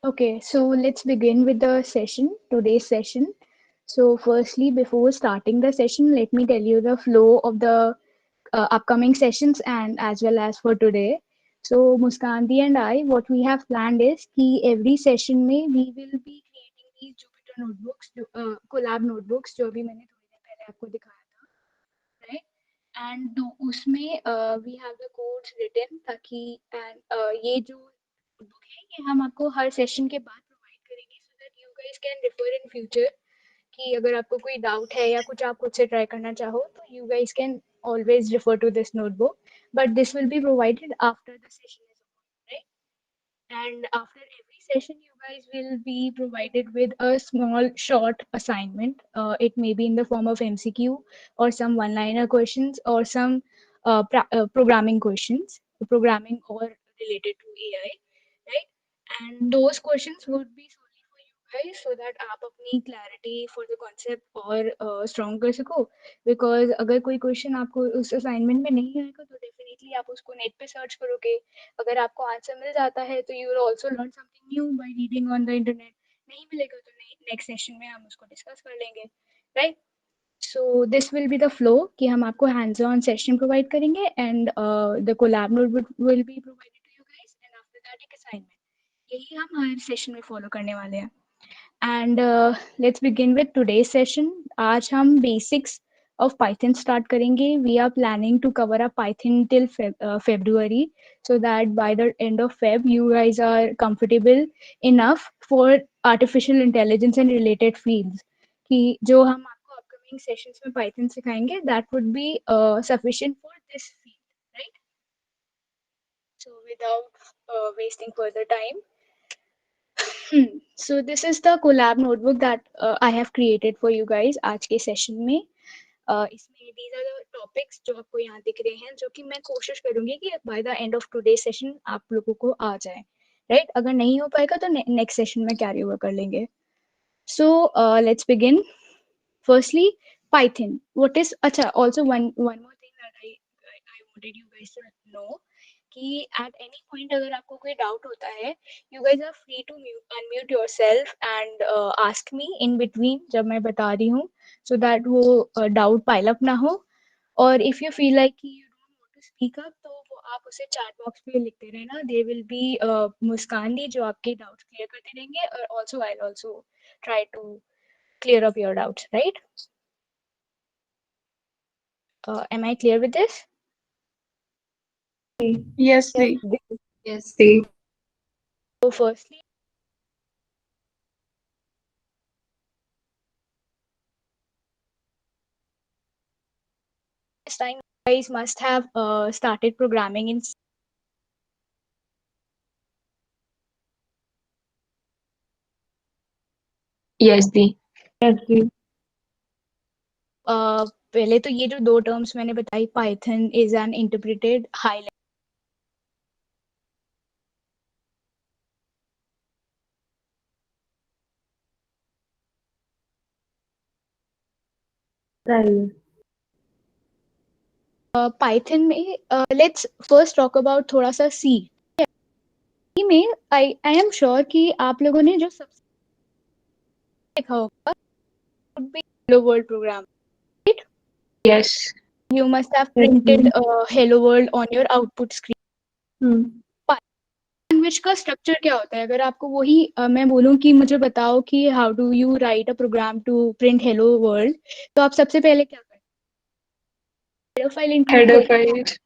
Okay, so let's begin with the session, today's session. So, firstly, before starting the session, let me tell you the flow of the upcoming sessions and as well as for today. So, Muskanti and I, what we have planned is कि every session में we will be creating these Jupyter notebooks, collab notebooks, जो अभी मैंने थोड़ी देर पहले आपको दिखाया था, right? And उसमें we have the codes written ताकि ये जो बुक है ये हम आपको हर सेशन के बाद प्रोवाइड करेंगे सो that you guys can refer in future कि अगर आपको कोई डाउट है या कुछ आप खुद से ट्राई करना चाहो तो you guys can always refer to this notebook, but this will be provided after the session is over, right? And after every session, you guys will be provided with a small short assignment. It may be in the form of MCQ or some one-liner questions or some programming questions, programming or related to AI, right? And those questions would be solely for you guys so that आप अपनी clarity for the concept और strong कर सको. Because अगर कोई question आपको उस assignment में नहीं आएगा तो definitely आप उसको net पे search करोगे. अगर आपको आंसर मिल जाता है तो you will also learn something new by reading on the internet. नहीं मिलेगा तो नेक्स्ट सेशन में हम उसको डिस्कस कर लेंगे, right? So this will be the flow कि हम आपको हैंड्स ऑन सेशन प्रोवाइड करेंगे and the Colab note will be provided to you guys and after that एक असाइनमेंट. यही हम हर सेशन में फॉलो करने वाले हैं. And let's begin with today's session. आज हम basics of Python start करेंगे. We are planning to cover up Python till February, so that by the end of Feb, you guys are comfortable enough for artificial intelligence and related fields. कि जो हम आपको upcoming sessions में Python सिखाएंगे, that would be sufficient for this field, right? So without wasting further time, so this is the collab notebook that I have created for you guys आज के session में. इसमें these are the topics जो आपको यहाँ दिख रहे हैं जो कि मैं कोशिश करूंगी कि by the end of today's session आप लोगों को आ जाए, right? अगर नहीं हो पाएगा तो next session में carry over कर लेंगे. So let's begin. Firstly, Python. What is अच्छा? Also one more thing that I wanted you guys to know कि at any point अगर आपको कोई doubt होता है, you guys are free to unmute yourself and ask me in between जब मैं बता रही हूँ, so that वो doubt pile up ना हो. और if you feel like कि you don't want to speak up तो वो आप उसे chat box पे लिखते रहना. There will be मुस्कान दी जो आपके doubts clear करते रहेंगे और also I'll also try to clear up your doubts, right? Am I clear with this? Yes, Yes, Dee. yes, see. So firstly, this time you guys must have started programming in Yes, Dee. Yes, Dee. पहले तो ये जो दो terms मैंने बताई, Python is an interpreted high Python में let's first talk about थोड़ा सा सी में. आई एम श्योर कि आप लोगों ने जो सबसे देखा होगा would be hello world program, right? Yes. You must have Yes, printed Dee. hello world on your output screen. Hmm. Language का स्ट्रक्चर क्या होता है? अगर आपको वही मैं बोलूँ कि मुझे बताओ कि how do you write a program to print hello world, तो आप सबसे पहले क्या करें? हेडर फाइल इंक्लूड Header करेंगे, file.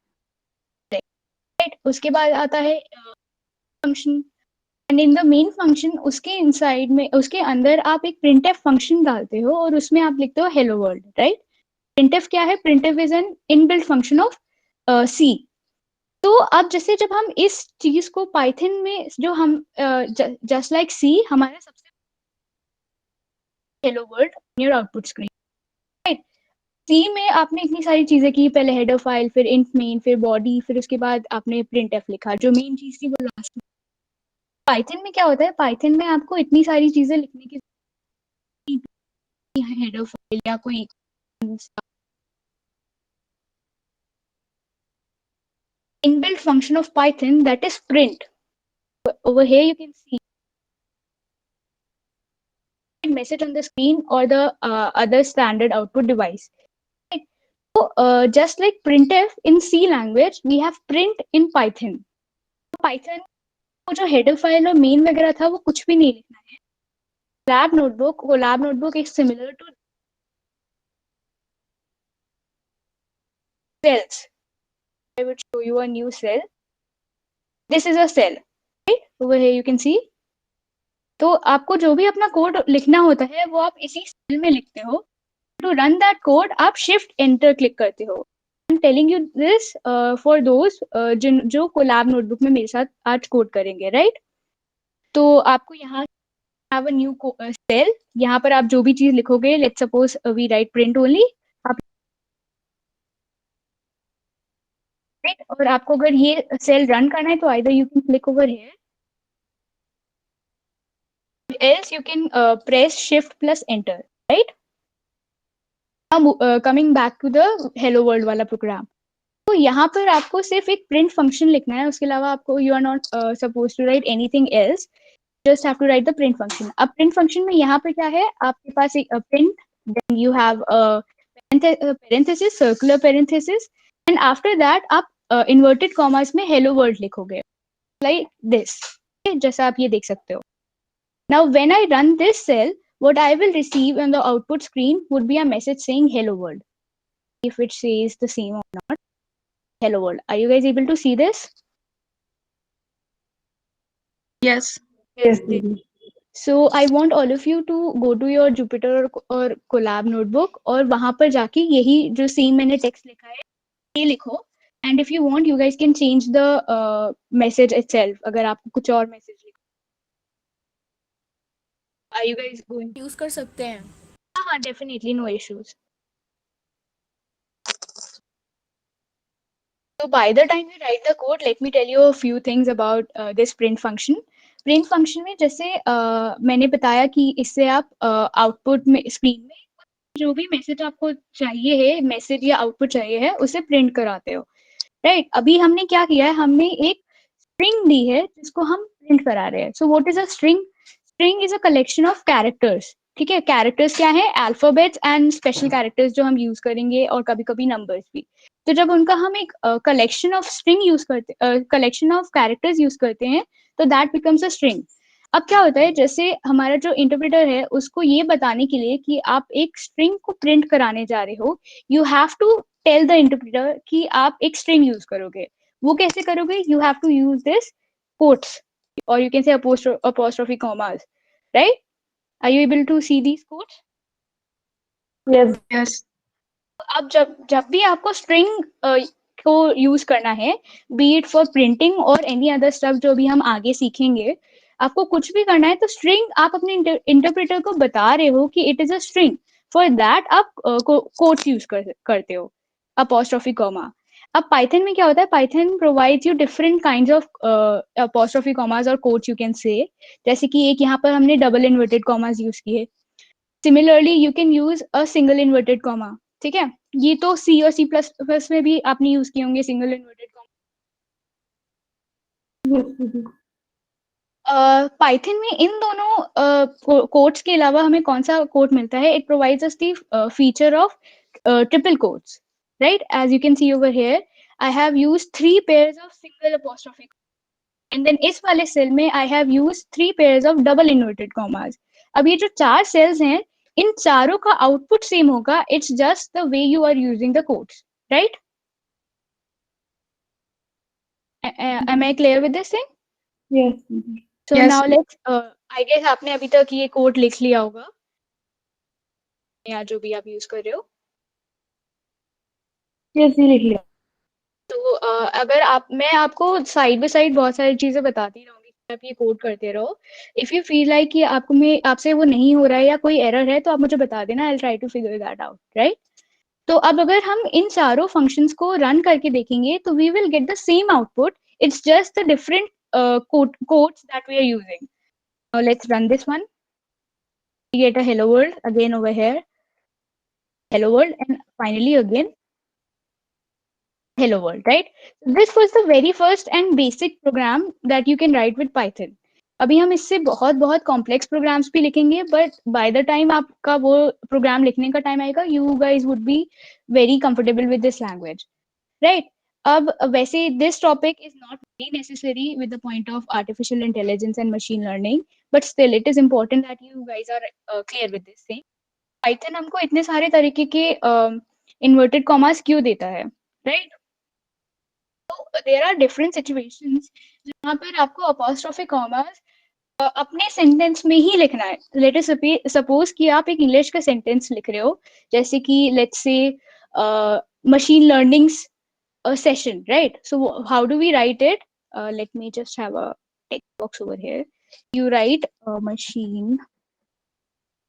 राइट? उसके बाद आता है function and in the main function उसके इनसाइड में उसके अंदर आप एक printf फंक्शन डालते हो और उसमें आप लिखते हो हेलो वर्ल्ड, राइट? printf क्या है? printf is an inbuilt function of C. तो अब जैसे जब हम इस चीज को पाइथन में जो हम जस्ट लाइक सी हमारा सबसे hello world on your output screen, right? C में आपने इतनी सारी चीजें की, पहले हेडर फाइल, फिर इंट मेन, फिर बॉडी, फिर उसके बाद आपने printf लिखा. जो मेन चीज थी वो लास्ट में. पाइथन में क्या होता है? पाइथन में आपको इतनी सारी चीजें लिखने की हेडर फाइल या कोई inbuilt function of Python that is print. Over here you can see message on the screen or the other standard output device. Right? So just like printf in C language, we have print in Python. Python को जो header file और main वगैरह था वो कुछ भी नहीं लिखना है. Colab notebook is similar to cells. I would show you a new cell. This is a cell, right? Over here you can see. तो आपको जो भी अपना कोड लिखना होता है वो आप इसी सेल में लिखते हो. टू रन दैट कोड आप शिफ्ट एंटर क्लिक करते हो. I am telling you this for those जो कोलैब नोटबुक में मेरे साथ आज कोड करेंगे, राइट? तो आपको यहाँ हैव अ न्यू सेल. यहाँ पर आप जो भी चीज लिखोगे, let's suppose we write print only, आप और आपको अगर ये सेल रन करना है तो either you can click over here, else you can press shift plus enter, right? Now coming back to the hello world वाला प्रोग्राम. तो यहाँ पर आपको सिर्फ एक प्रिंट फंक्शन लिखना है, उसके अलावा आपको you are not suppose to write anything else, just have to write the print function. अब प्रिंट फंक्शन में यहाँ पे क्या है, आपके पास एक print, then you have parenthesis, circular parenthesis, and after that आप इन्वर्टेड कॉमर्स में हेलो वर्ल्ड लिखोगे लाइक दिस, जैसा आप ये देख सकते हो. Now, when I run this cell, what I will receive on the output screen would be a message saying hello world. If it says the same or not, hello world. Are you guys able to see this? Yes. Yes, Didi. So I want all of you to go to your Jupyter or Colab notebook और वहाँ पर जाके यही जो same मैंने text लिखा है ये लिखो. And if you want, you guys can change the message itself. अगर आपको कुछ और message लिखो. Are you guys going to use कर सकते हैं? हाँ, definitely, no issues. So by the time you write the code, let me tell you a few things about this print function. Print function में जैसे मैंने बताया कि इससे आप आउटपुट में स्क्रीन में जो भी मैसेज आपको चाहिए है, मैसेज या आउटपुट चाहिए है, उसे प्रिंट कराते हो, राइट? अभी हमने क्या किया है, हमने एक स्ट्रिंग दी है जिसको हम प्रिंट करा रहे हैं. So what is a string? String is a collection of characters. ठीक है, कैरेक्टर्स क्या है? अल्फाबेट्स एंड स्पेशल कैरेक्टर्स जो हम यूज करेंगे, और कभी कभी नंबर्स भी. तो जब उनका हम एक कलेक्शन ऑफ स्ट्रिंग यूज करते, कलेक्शन ऑफ कैरेक्टर्स यूज करते हैं, तो दैट बिकम्स अ स्ट्रिंग. अब क्या होता है, जैसे हमारा जो इंटरप्रेटर है उसको ये बताने के लिए कि आप एक स्ट्रिंग को प्रिंट कराने जा रहे हो, you have to tell the interpreter कि आप एक स्ट्रिंग यूज करोगे. वो कैसे करोगे? You have to use this quotes, or you can say apostrophe commas, right? Are you able to see these quotes? Yes. Yes. अब जब भी आपको स्ट्रिंग को यूज करना है, बी इट फॉर प्रिंटिंग और एनी अदर स्टफ जो भी हम आगे सीखेंगे, आपको कुछ भी करना है तो स्ट्रिंग आप अपने इंटरप्रेटर को बता रहे हो कि it is a string. For that आप कोट्स यूज करते हो, अपॉस्ट्रोफी कॉमा. अब पाइथन में क्या होता है, Python provides you different kinds of apostrophe commas और कोट्स, यू कैन से. जैसे कि एक यहाँ पर हमने डबल इन्वर्टेड कॉमास यूज किए. Similarly you can use a single inverted comma. ठीक है, ये तो सी और सी प्लस प्लस में भी आपने यूज किए होंगे single inverted comma. Yes, Didi. Python में इन दोनों कोट्स के अलावा हमें कौन सा कोट मिलता है? It provides us the feature of triple quotes, right? As you can see over here, I have used 3 pairs of single apostrophe, and then इस वाले सेल में I have used 3 pairs of double inverted commas. अब ये जो 4 cells हैं, इन चारों का आउटपुट सेम होगा. It's just the way you are using the codes, right? Am I clear with this thing? Yes, Didi. So Yes. now let's I guess आपने अभी तक ये कोड लिख लिया होगा या जो भी आप यूज कर रहे हो. Yes, ये लिख लिया. तो अगर मैं आपको साइड बाय साइड बहुत सारी चीजें बताती रहूंगी, आप ये कोड करते रहो. इफ यू फील लाइक कि आपसे वो नहीं हो रहा है या कोई एरर है तो आप मुझे बता देना. I will try to figure that out, right? तो अब अगर हम इन चारों फंक्शंस को रन करके देखेंगे तो we will get the same output. It's just the different codes that we are using. Now let's run this one. We get a hello world again over here. Hello world, and finally again hello world, right? This was the very first and basic program that you can write with Python. अभी हम इससे बहुत बहुत complex programmes भी लिखेंगे, but by the time आपका वो programme लिखने का टाइम आएगा, you guys would be very comfortable with this language, right? अब वैसे this topic is not very necessary with the point of artificial intelligence and machine learning, but still it is important that you guys are clear with this thing. Python हमको इतने सारे तरीके के inverted commas क्यों देता है, right? तो there are different situations जहाँ पर आपको अपॉस्ट्रोफी कॉमास अपने सेंटेंस में ही लिखना है। लेट अस सपोज कि आप एक इंग्लिश का सेंटेंस लिख रहे हो, जैसे कि let's say machine learning session, right? So how do we write it? Let me just have a text box over here. You write machine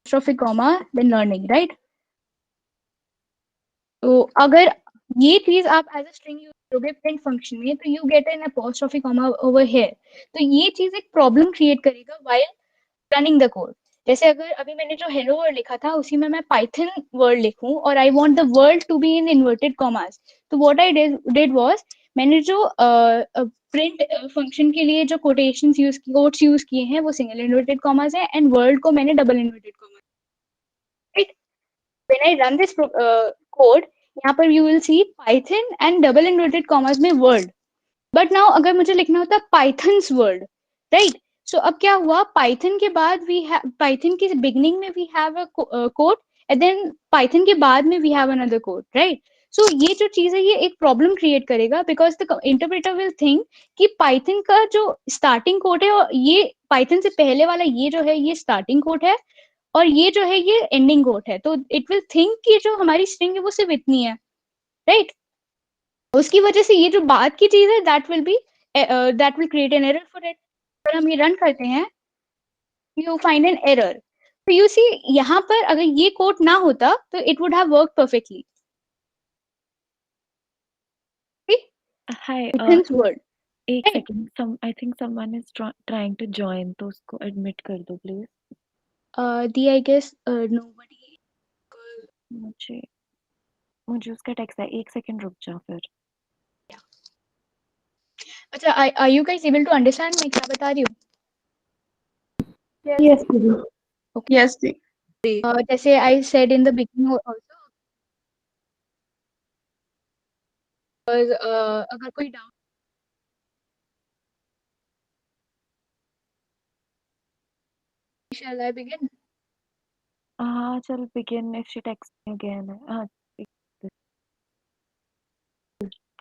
apostrophe comma then learning, right? तो अगर ये चीज आप एज अ स्ट्रिंग यूज करोगे print function में, तो you get an apostrophe comma over here. तो ये चीज एक प्रॉब्लम क्रिएट करेगा while रनिंग द कोड। जैसे अगर अभी मैंने जो हेलो वर्ड लिखा था उसी में मैं पाइथन वर्ड लिखूं और I want the word to be in inverted commas, तो व्हाट आई डिड वाज मैंने जो प्रिंट फंक्शन के लिए जो कोट्स यूज किए हैं वो सिंगल इन्वर्टेड कॉमास है, एंड वर्ड को मैंने double inverted commas, right? When I run this code, यहाँ पर you will see Python and double inverted commas में वर्ड। बट नाउ अगर मुझे लिखना होता पाइथन्स वर्ड, राइट? सो अब क्या हुआ, पाइथन के बाद पाइथन की बिगनिंग में we have a code, and then Python के बाद में we have another code, right? So ये जो चीज है ये एक प्रॉब्लम क्रिएट करेगा, because the interpreter will think कि पाइथन का जो स्टार्टिंग कोड है और ये पाइथन से पहले वाला ये जो है ये स्टार्टिंग कोड है, और ये जो है ये एंडिंग कोड है, तो इट विल थिंक कि जो हमारी स्ट्रिंग है वो सिर्फ इतनी है, राइट? उसकी वजह से ये जो बाद की चीज है that will create an error for it. अगर हम ये रन करते हैं, यू फाइंड एन एरर, तो यू सी यहाँ पर अगर ये कोड ना होता तो it would have work perfectly. Hi, Python's word, एक right? Second, I think someone is trying to join, तो उसको admit कर दो please। दी आई गेस नोबडी। मुझे मुझे उसका टेक्स्ट है, एक सेकंड रुक जा फिर। अच्छा, are you guys able to understand मैं क्या बता रही हूँ? Yes, Didi. Yes, Di. जैसे I said in the beginning also, अगर कोई डाउट, शैल आई बिगिन? हाँ चल begin if she texts me again। हाँ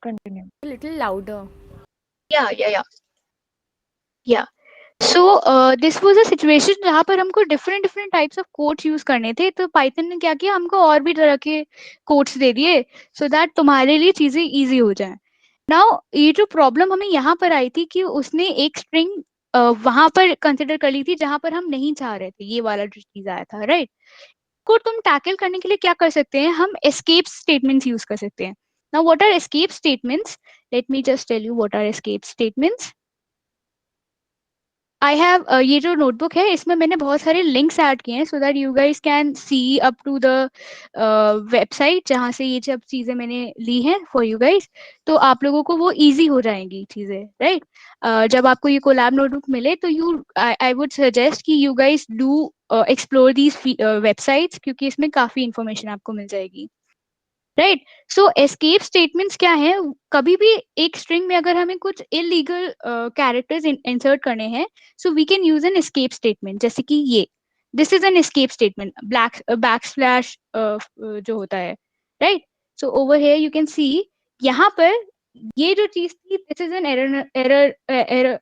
continue। A little louder. या so this was a situation जहाँ पर हमको different different types of codes use करने थे, तो पाइथन ने क्या किया, हमको और भी तरह के कोड्स दे दिए सो दैट तुम्हारे लिए चीजें इजी हो जाएं। नाउ ये जो प्रॉब्लम हमें यहाँ पर आई थी कि उसने एक स्ट्रिंग वहां पर कंसिडर कर ली थी जहां पर हम नहीं चाह रहे थे, ये वाला जो चीज आया था, राइट? को तुम टैकल करने के लिए क्या कर सकते हैं, हम एस्केप स्टेटमेंट्स यूज कर सकते हैं। Now what are escape statements? Let me just tell you what are escape statements. I have ये जो नोटबुक है इसमें मैंने बहुत सारे लिंक्स ऐड किए हैं so that you guys can see up to the website जहाँ से ये सब चीज़ें मैंने ली हैं फॉर यू गाइस, तो आप लोगों को वो इजी हो जाएंगी चीज़ें, राइट? जब आपको ये कोलैब नोटबुक मिले तो आई वुड सजेस्ट कि you guys do explore these websites, क्योंकि इसमें काफ़ी इंफॉर्मेशन आपको मिल जाएगी, राइट? सो एस्केप स्टेटमेंट्स क्या है, कभी भी एक स्ट्रिंग में अगर हमें कुछ इलीगल कैरेक्टर्स इंसर्ट करने हैं, so we can use an escape statement, जैसे कि ये this is an escape statement, back slash जो होता है, right? So over here you can see यहाँ पर ये जो चीज थी this is an error error error,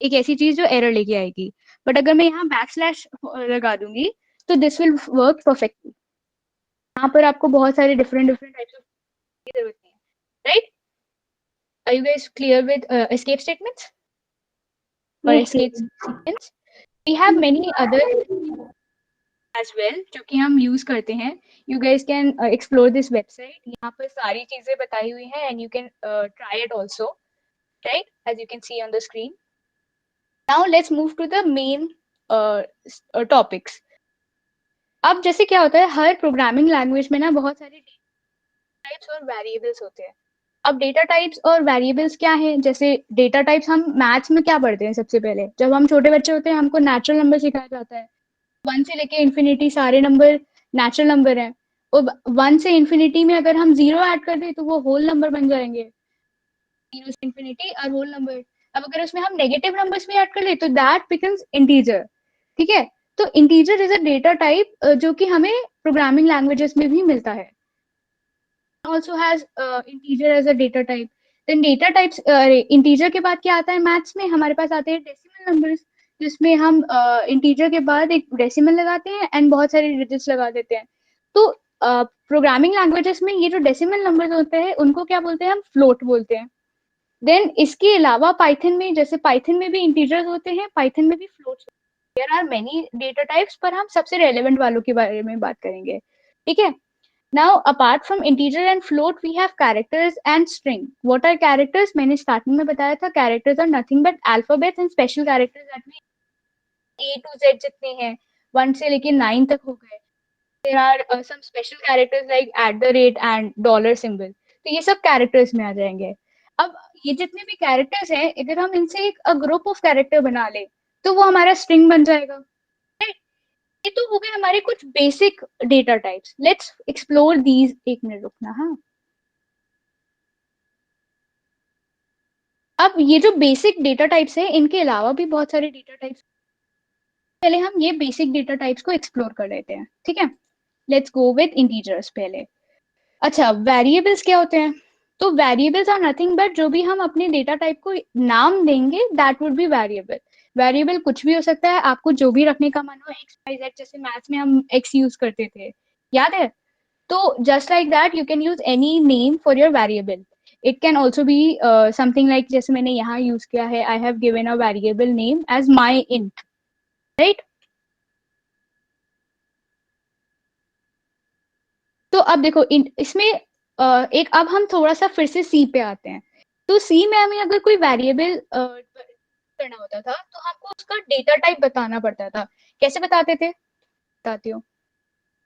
एक ऐसी चीज जो एरर लेके आएगी, बट अगर मैं यहाँ बैक स्लैश लगा दूंगी तो दिस विल वर्क परफेक्टली। यहाँ पर आपको बहुत सारे डिफरेंट डिफरेंट टाइप्स ऑफ की जरूरत नहीं है, right? Are you guys clear with escape statements और Yes, escape Didi. Sequence? We have many other as well जो कि हम यूज करते हैं। You guys can explore this website, यहाँ पर सारी चीजें बताई हुई हैं and you can try it also, right? As you can see on the screen. Now let's move to the main topics. अब जैसे क्या होता है, हर प्रोग्रामिंग लैंग्वेज में ना बहुत सारे टाइप्स और वेरिएबल्स होते हैं, अब डेटा टाइप्स और वेरिएबल्स क्या है? जैसे डेटा टाइप्स हम मैथ्स में क्या पढ़ते हैं? सबसे पहले जब हम छोटे बच्चे होते हैं हमको नेचुरल नंबर सिखाया जाता है। 1 से लेके इन्फिनिटी सारे नंबर नेचुरल नंबर हैं। और 1 से इन्फिनिटी में अगर हम 0 ऐड कर दें तो वो होल नंबर बन जाएंगे। 0 से इन्फिनिटी और होल नंबर। अब अगर उसमें हम नेगेटिव नंबर्स भी ऐड कर ले तो दैट बिकम्स इंटीजर। ठीक है, तो integer is a data type जो कि हमें प्रोग्रामिंग लैंग्वेजेस में भी मिलता है। also has integer as a data type. Then data types integer के बाद क्या आता है मैथ्स में? हमारे पास आते हैं डेसिमल नंबर्स, जिसमें हम इंटीजर के बाद एक डेसिमल लगाते हैं एंड बहुत सारे डिजिट्स लगा देते हैं। तो प्रोग्रामिंग लैंग्वेजेस में ये जो डेसिमल नंबर्स होते हैं उनको क्या बोलते हैं? हम फ्लोट बोलते हैं। देन इसके अलावा पाइथन में, जैसे पाइथन में भी इंटीजर्स होते हैं, पाइथन में भी floats. There are many data types, पर हम सबसे रेलेवेंट वालों के बारे में बात करेंगे। ठीक है, now apart from integer and float we have characters and string. What are characters? मैंने स्टार्टिंग में बताया था characters are nothing but alphabets and special characters that we A to Z जितने हैं 1 से लेके 9 तक हो गए। There are some special characters like @ and dollar symbol. तो ये सब characters में आ जाएंगे। अब ये जितने भी characters हैं अगर हम इनसे एक ग्रुप ऑफ कैरेक्टर बना ले तो वो हमारा string बन जाएगा। ये तो हो गए हमारे कुछ basic data types. Let's explore these. एक मिनट रुकना। हाँ, अब ये जो बेसिक डेटा टाइप्स है इनके अलावा भी बहुत सारे डेटा टाइप्स। पहले हम ये बेसिक डेटा टाइप्स को एक्सप्लोर कर लेते हैं। ठीक है, लेट्स गो विद इंटीजर्स पहले। अच्छा, वेरिएबल्स क्या होते हैं? तो वेरिएबल्स आर नथिंग बट जो भी हम अपने डेटा टाइप को नाम देंगे that would be variable. Variable कुछ भी हो सकता है, आपको जो भी रखने का मन हो। एक्स वाई जेड, जैसे मैथ्स में हम एक्स यूज करते थे, याद है? तो just like that you can use any name for your variable. It can also be something like जैसे मैंने यहाँ use किया है, I have given a variable name as my int, right? तो अब देखो इसमें एक, अब हम थोड़ा सा फिर से C पे आते हैं। तो C में हमें अगर कोई वेरिएबल करना होता था तो हमको उसका डेटा टाइप बताना पड़ता था। कैसे बताते थे? बताती हूँ।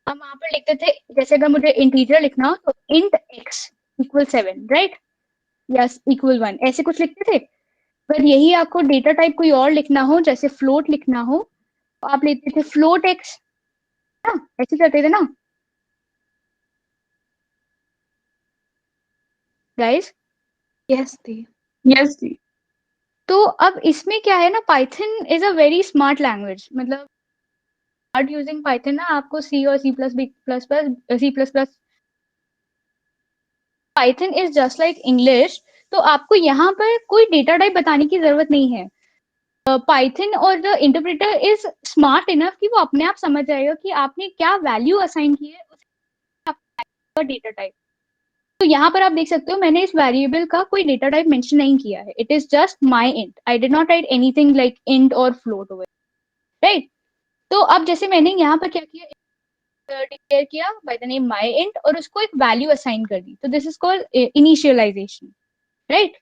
हम वहां पर लिखते थे, जैसे अगर मुझे इंटीजर लिखना हो तो int x equal 7, right? Yes equal 1, ऐसे कुछ लिखते थे। पर यही आपको डेटा टाइप कोई और लिखना हो, जैसे फ्लोट लिखना हो, तो आप लेते थे फ्लोट एक्स। ना, ऐसे करते थे ना गाइस? Yes, the. Yes, जी. तो अब इसमें क्या है ना, Python is a very smart language. मतलब स्टार्ट यूजिंग पाइथन ना, आपको सी और C plus plus plus C plus plus, Python is just like English. तो आपको यहाँ पर कोई डेटा टाइप बताने की जरूरत नहीं है। पाइथन और the interpreter is smart enough कि वो अपने आप समझ जाएगा कि आपने क्या वैल्यू असाइन की है उसे डेटा टाइप। तो यहाँ पर आप देख सकते हो मैंने इस वेरिएबल का कोई डेटा टाइप मेंशन नहीं किया है। It is just my int. I did not right anything like int और फ्लोट ओवर, राइट? तो अब जैसे मैंने यहाँ पर क्या किया, डिक्लेयर किया by the name my int और उसको एक वैल्यू असाइन कर दी। तो this is called initialization, right?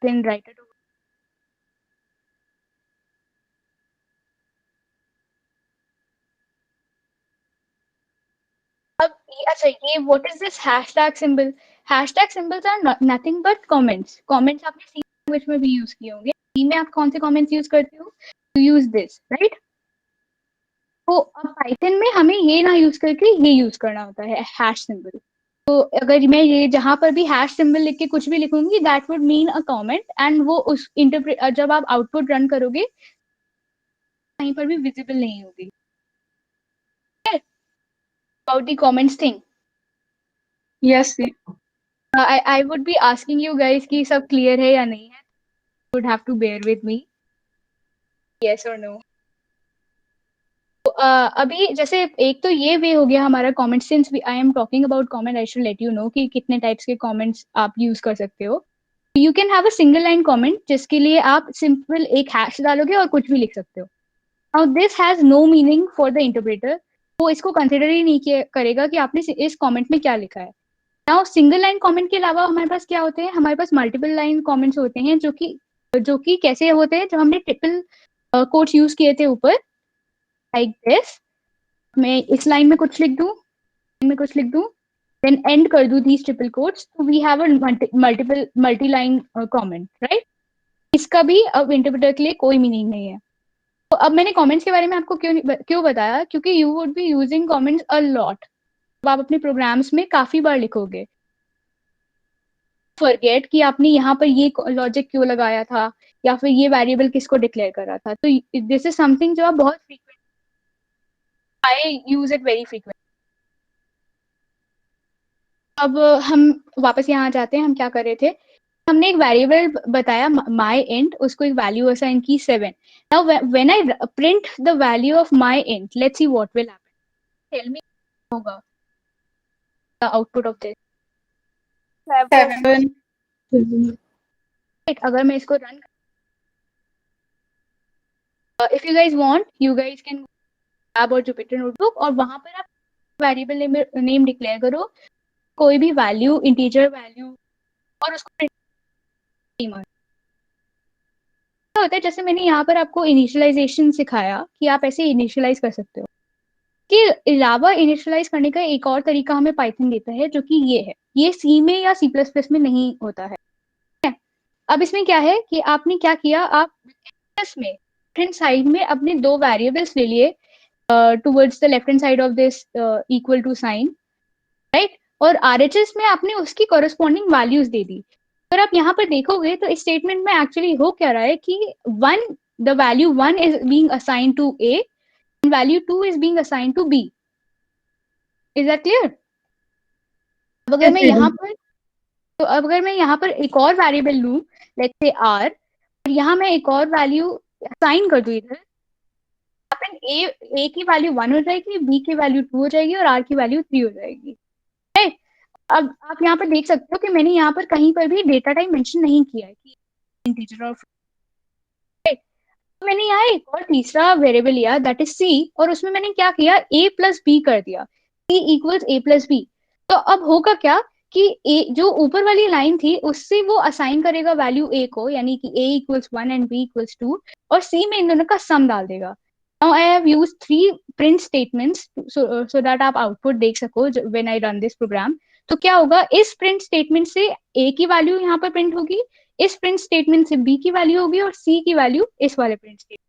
Then write it. अब अच्छा, ये what is this hashtag symbol? Hashtag symbols are nothing but comments. Comments आपने सी लैंग्वेज में भी यूज किए होंगे। सी में आप कौन से कमेंट्स यूज करते हो? To use this, right? तो अब पाइथन में हमें ये ना यूज करके ये यूज करना होता है, हैश सिंबल। तो अगर मैं ये जहां पर भी हैश सिंबल लिख के कुछ भी लिखूंगी that would mean a comment, and वो उस इंटरप्रेट जब आप आउटपुट रन करोगे कहीं पर भी विजिबल नहीं होगी। About the comments thing, Yes, जी. I would be asking you guys कि सब क्लियर है या नहीं है? You would have to bear with me, yes or no. तो अभी जैसे एक तो ये वे हो गया हमारा comment. Since I am talking about comment, I should let you know कि कितने टाइप्स के कमेंट्स आप यूज कर सकते हो। You can have a single line comment जिसके लिए आप सिंपल एक हैश डालोगे और कुछ भी लिख सकते हो। Now this has no meaning for the interpreter. वो इसको कंसिडर ही नहीं करेगा कि आपने इस कमेंट में क्या लिखा है। नाउ सिंगल लाइन कमेंट के अलावा हमारे पास क्या होते हैं? हमारे पास मल्टीपल लाइन कमेंट्स होते हैं जो कि कैसे होते हैं, जो हमने ट्रिपल कोट्स यूज किए थे ऊपर, लाइक दिस। मैं इस लाइन में कुछ लिख दूं, में कुछ लिख दूं, then end कर दूँ these triple quotes, so we have a multi-line comment, right? इसका भी अब इंटरप्रेटर के लिए कोई मीनिंग नहीं है। तो अब मैंने कमेंट्स के बारे में आपको क्यों बताया, क्योंकि you would be using comments a lot, आप अपने प्रोग्राम्स में काफी बार लिखोगे। फॉरगेट कि आपने यहाँ पर ये लॉजिक क्यों लगाया था या फिर ये वेरिएबल किसको डिक्लेयर करा था। तो दिस इज समथिंग जो आप बहुत frequent, I use it very frequent. अब हम वापस यहाँ जाते हैं, हम क्या कर रहे थे, हमने एक वेरिएबल बताया माई इंट, उसको एक वैल्यू असाइन की 7। Now when I print the value of my int, let's see what will happen, tell me होगा द आउटपुट ऑफ दिस। 7. अगर मैं इसको run, if you guys want, you guys can tab और Jupyter notebook, और वहां पर आप variable name declare करो, कोई भी वैल्यू, इंटीजर वैल्यू, और उसको print क्या होता है, जैसे मैंने यहाँ पर आपको इनिशियलाइजेशन सिखाया कि आप ऐसे इनिशियलाइज कर सकते हो, कि अलावा इनिशियलाइज करने का एक और तरीका हमें पाइथन देता है, जो कि ये है, ये सी में या सी प्लस प्लस में नहीं होता है। अब इसमें क्या है कि आपने क्या किया, आप में लेफ्ट हैंड साइड में अपने दो वेरिएबल्स ले लिए towards the left hand side of this equal to sign, right, और आरएचएस में आपने उसकी कॉरेस्पॉन्डिंग वैल्यूज दे दी। अगर आप यहाँ पर देखोगे तो इस स्टेटमेंट में एक्चुअली हो क्या रहा है कि the value 1 is being assign to a and value 2 is being assign to b. Is that clear? अब अगर मैं यहाँ पर, तो अब अगर मैं यहाँ पर एक और वेरिएबल लूँ, लेट्स से आर, और यहाँ मैं एक और वैल्यू असाइन कर दूँ इधर, ए की वैल्यू 1 हो जाएगी, बी की वैल्यू 2 हो जाएगी और आर की वैल्यू 3 हो जाएगी। अब आप यहाँ पर देख सकते हो कि मैंने यहाँ पर कहीं पर भी डेटा टाइप मेंशन नहीं किया है कि इंटीजर और मैंने यहाँ एक और तीसरा वेरिएबल लिया, दैट इज सी, और उसमें मैंने क्या किया, a प्लस बी कर दिया, c equals a plus b. तो अब होगा क्या कि a जो ऊपर वाली लाइन थी उससे वो असाइन करेगा वैल्यू a को, यानी कि a equals 1 and b equals 2, और c में इन दोनों का सम डाल देगा। Now I have used 3 print statements so that आप आउटपुट देख सको when I run this program. तो क्या होगा, इस प्रिंट स्टेटमेंट से a की वैल्यू यहाँ पर प्रिंट होगी, इस प्रिंट स्टेटमेंट से b की वैल्यू होगी, और c की वैल्यू इस वाले print statement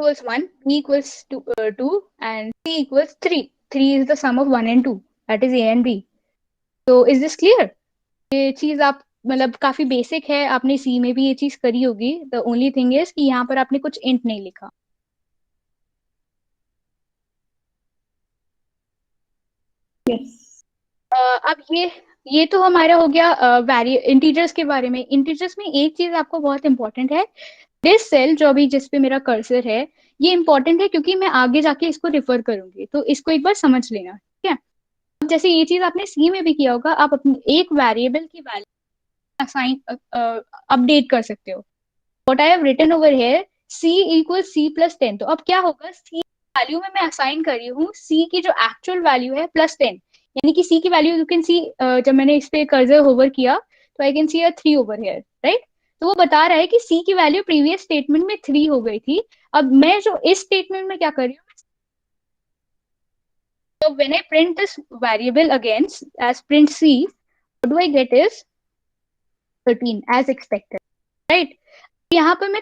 equals 1, b equals 2 and c equals 3. 3 is the sum of 1 and 2, that is a and b. So is this clear? ये चीज आप मतलब काफी बेसिक है, आपने सी में भी ये चीज करी होगी। द ओनली थिंग इज कि यहाँ पर आपने कुछ इंट नहीं लिखा। अब ये तो हमारा हो गया इंटीजर्स के बारे में। इंटीजर्स में एक चीज आपको बहुत इंपॉर्टेंट है, दिस सेल जो अभी जिस पे मेरा कर्सर है, ये इंपॉर्टेंट है क्योंकि मैं आगे जाके इसको रिफर करूंगी, तो इसको एक बार समझ लेना, ठीक है। अब जैसे ये चीज आपने सी में भी किया होगा, आप अपने एक वेरिएबल की वैल्यू असाइन अपडेट कर सकते हो। What I have written over here, c equal c plus 10। तो अब क्या होगा, c वैल्यू में मैं असाइन कर रही हूँ c की जो एक्चुअल वैल्यू है प्लस 10, यानी कि c की वैल्यू यू कैन सी, जब मैंने इस पे कर्सर होवर किया तो I can see a 3 over here, right. तो वो बता रहा है कि c की वैल्यू प्रीवियस स्टेटमेंट में 3 हो गई थी। अब मैं जो इस स्टेटमेंट में क्या कर रही हूँ, तो when I print this variable again as print c, what do I get is 13 as expected, right. यहाँ पर मैं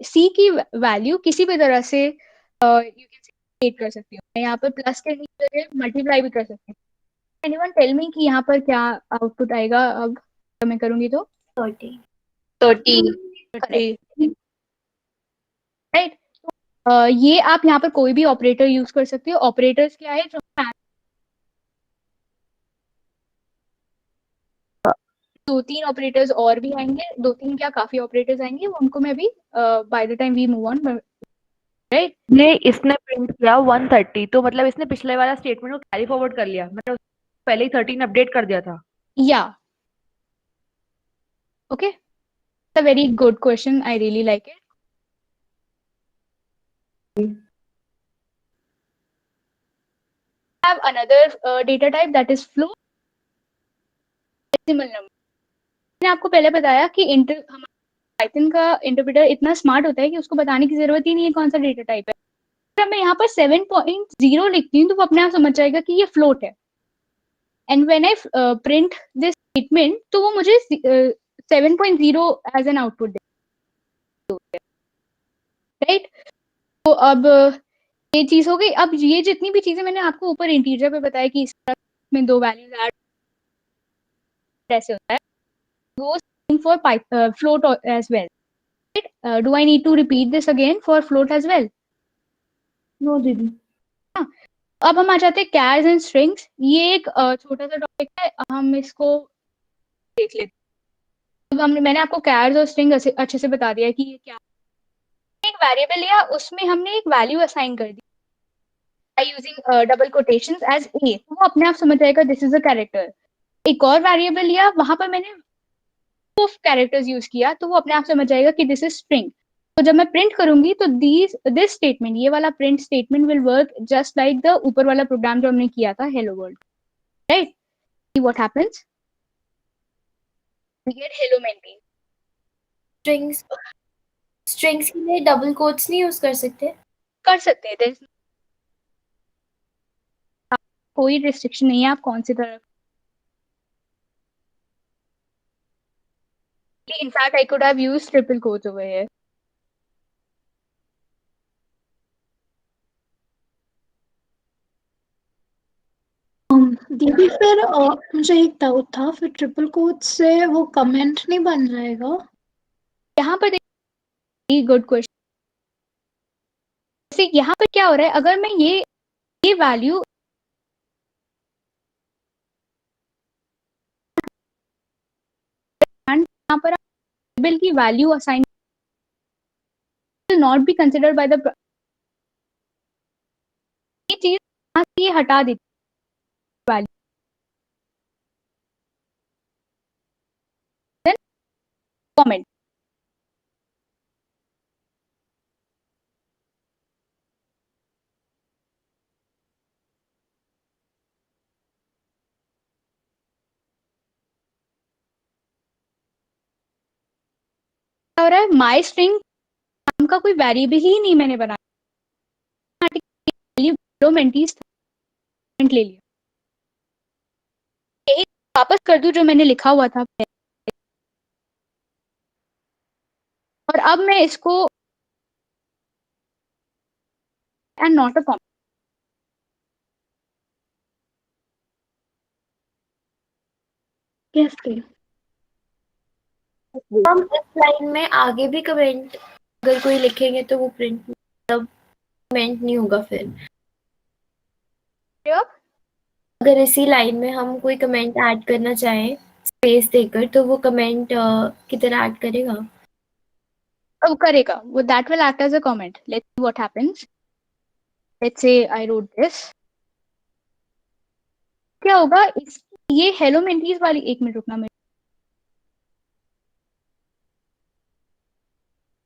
c की वैल्यू किसी भी तरह से यू कैन कर सकती हूँ। मैं यहाँ पर प्लस के जगह मल्टीप्लाई भी कर सकती हूँ। एनीवन टेल मी कि यहाँ पर क्या आउटपुट आएगा अब मैं करूंगी तो 30. राइट। ये आप यहाँ पर कोई भी ऑपरेटर यूज कर सकते हो। ऑपरेटर्स क्या है, जो 2-3 ऑपरेटर्स और भी आएंगे, 2-3 क्या काफी ऑपरेटर्स आएंगे, उनको मैं भी by the time we move on, right. ये इसने प्रिंट किया 130, तो मतलब इसने पिछले वाला स्टेटमेंट को कैरी फॉरवर्ड कर लिया, मतलब पहले ही 13 अपडेट कर दिया था। या okay, a very good question, I really like it. have another data type that is float decimal number। मैंने आपको पहले बताया कि हमारा पाइथन का इंटरप्रेटर इतना स्मार्ट होता है कि उसको बताने की जरूरत ही नहीं है कौन सा डेटा टाइप है। अगर मैं यहाँ पर 7.0 लिखती हूँ तो वो अपने आप समझ जाएगा कि ये फ्लोट है। And when I print this statement तो वो मुझे 7.0 एज एन आउटपुट दे, राइट। तो अब ये चीज हो गई। अब ये जितनी भी चीजें मैंने आपको ऊपर इंटीजर पे बताया कि इसमें दो वैल्यूज ऐड ऐसे होता है, goes for float as well, right? Do I need to repeat this again for float as well? No दीदी। अब हम आ जाते हैं कैर्स एंड स्ट्रिंग्स। ये एक छोटा सा टॉपिक है, हम इसको देख लेते हैं। अब मैंने आपको कैर्स और स्ट्रिंग अच्छे से बता दिया है कि ये क्या है। एक वेरिएबल लिया, उसमें हमने एक वैल्यू असाइन कर दी by using double quotations as a, वो अपने आप समझ जाएगा दिस इज अ कैरेक्टर। एक और वेरिएबल लिया, वहां पर मैंने कैरेक्टर्स यूज किया, तो वो अपने आप समझ जाएगा कि दिस इज स्ट्रिंग। तो जब मैं प्रिंट करूंगी तो दिस स्टेटमेंट, ये वाला print statement will work just like the ऊपर वाला प्रोग्राम जो हमने किया था hello world, right. What happens, we get hello maintain. Strings strings के लिए डबल कोट्स नहीं यूज कर सकते? कर सकते हैं, कोई रिस्ट्रिक्शन नहीं है आप कौन सी तरह। In fact, I could have used triple quotes over here. दीदी फिर मुझे एक डाउट था, फिर ट्रिपल कोट से वो कमेंट नहीं बन जाएगा? यहाँ पर देखिए, गुड क्वेश्चन। यहाँ पर क्या हो रहा है, अगर मैं ये वैल्यू यहाँ पर वेरिएबल की value assign will not be considered by the, ये चीज यहाँ से ये हटा देती वैल्यू, देन कमेंट। क्या हो रहा है, माई स्ट्रिंग नाम का कोई वेरिएबल ही नहीं मैंने बनाया, वैल्यू मेंटीज ले लिया, यही वापस कर दूं जो मैंने लिखा हुआ था, और अब मैं इसको एंड नॉट अ कॉमेंट। कैसे? हम इस लाइन में आगे भी कमेंट अगर कोई लिखेंगे तो वो प्रिंट मतलब कमेंट नहीं होगा फिर। अगर इसी लाइन में हम कोई कमेंट ऐड करना चाहें स्पेस देकर तो वो कमेंट की तरह ऐड करेगा? अब करेगा वो, that will act as a comment. Let's see what happens. Let's say I wrote this. क्या होगा, ये हेलो मेंटीज वाली, एक मिनट रुकना मेरे।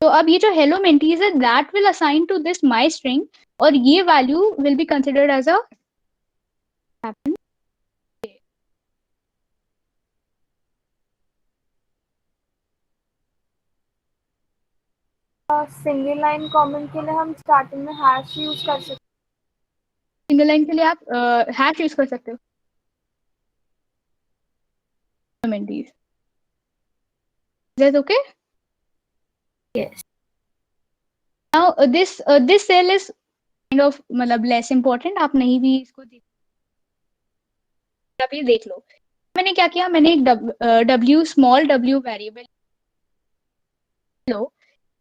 तो अब ये जो हेलो मेंटीज है, that will assign to this my string, और ये value will be considered as a happen. Single line comment के लिए हम स्टार्टिंग में हैश यूज कर सकते हैं। सिंगल लाइन के लिए आप हैश यूज कर सकते हो, mentees. Is that okay? Yes. Now this cell is kind of मतलब less important, आप नहीं भी इसको देख, आप ये देख लो। मैंने क्या किया, मैंने एक w स्मॉल w वेरिएबल लो,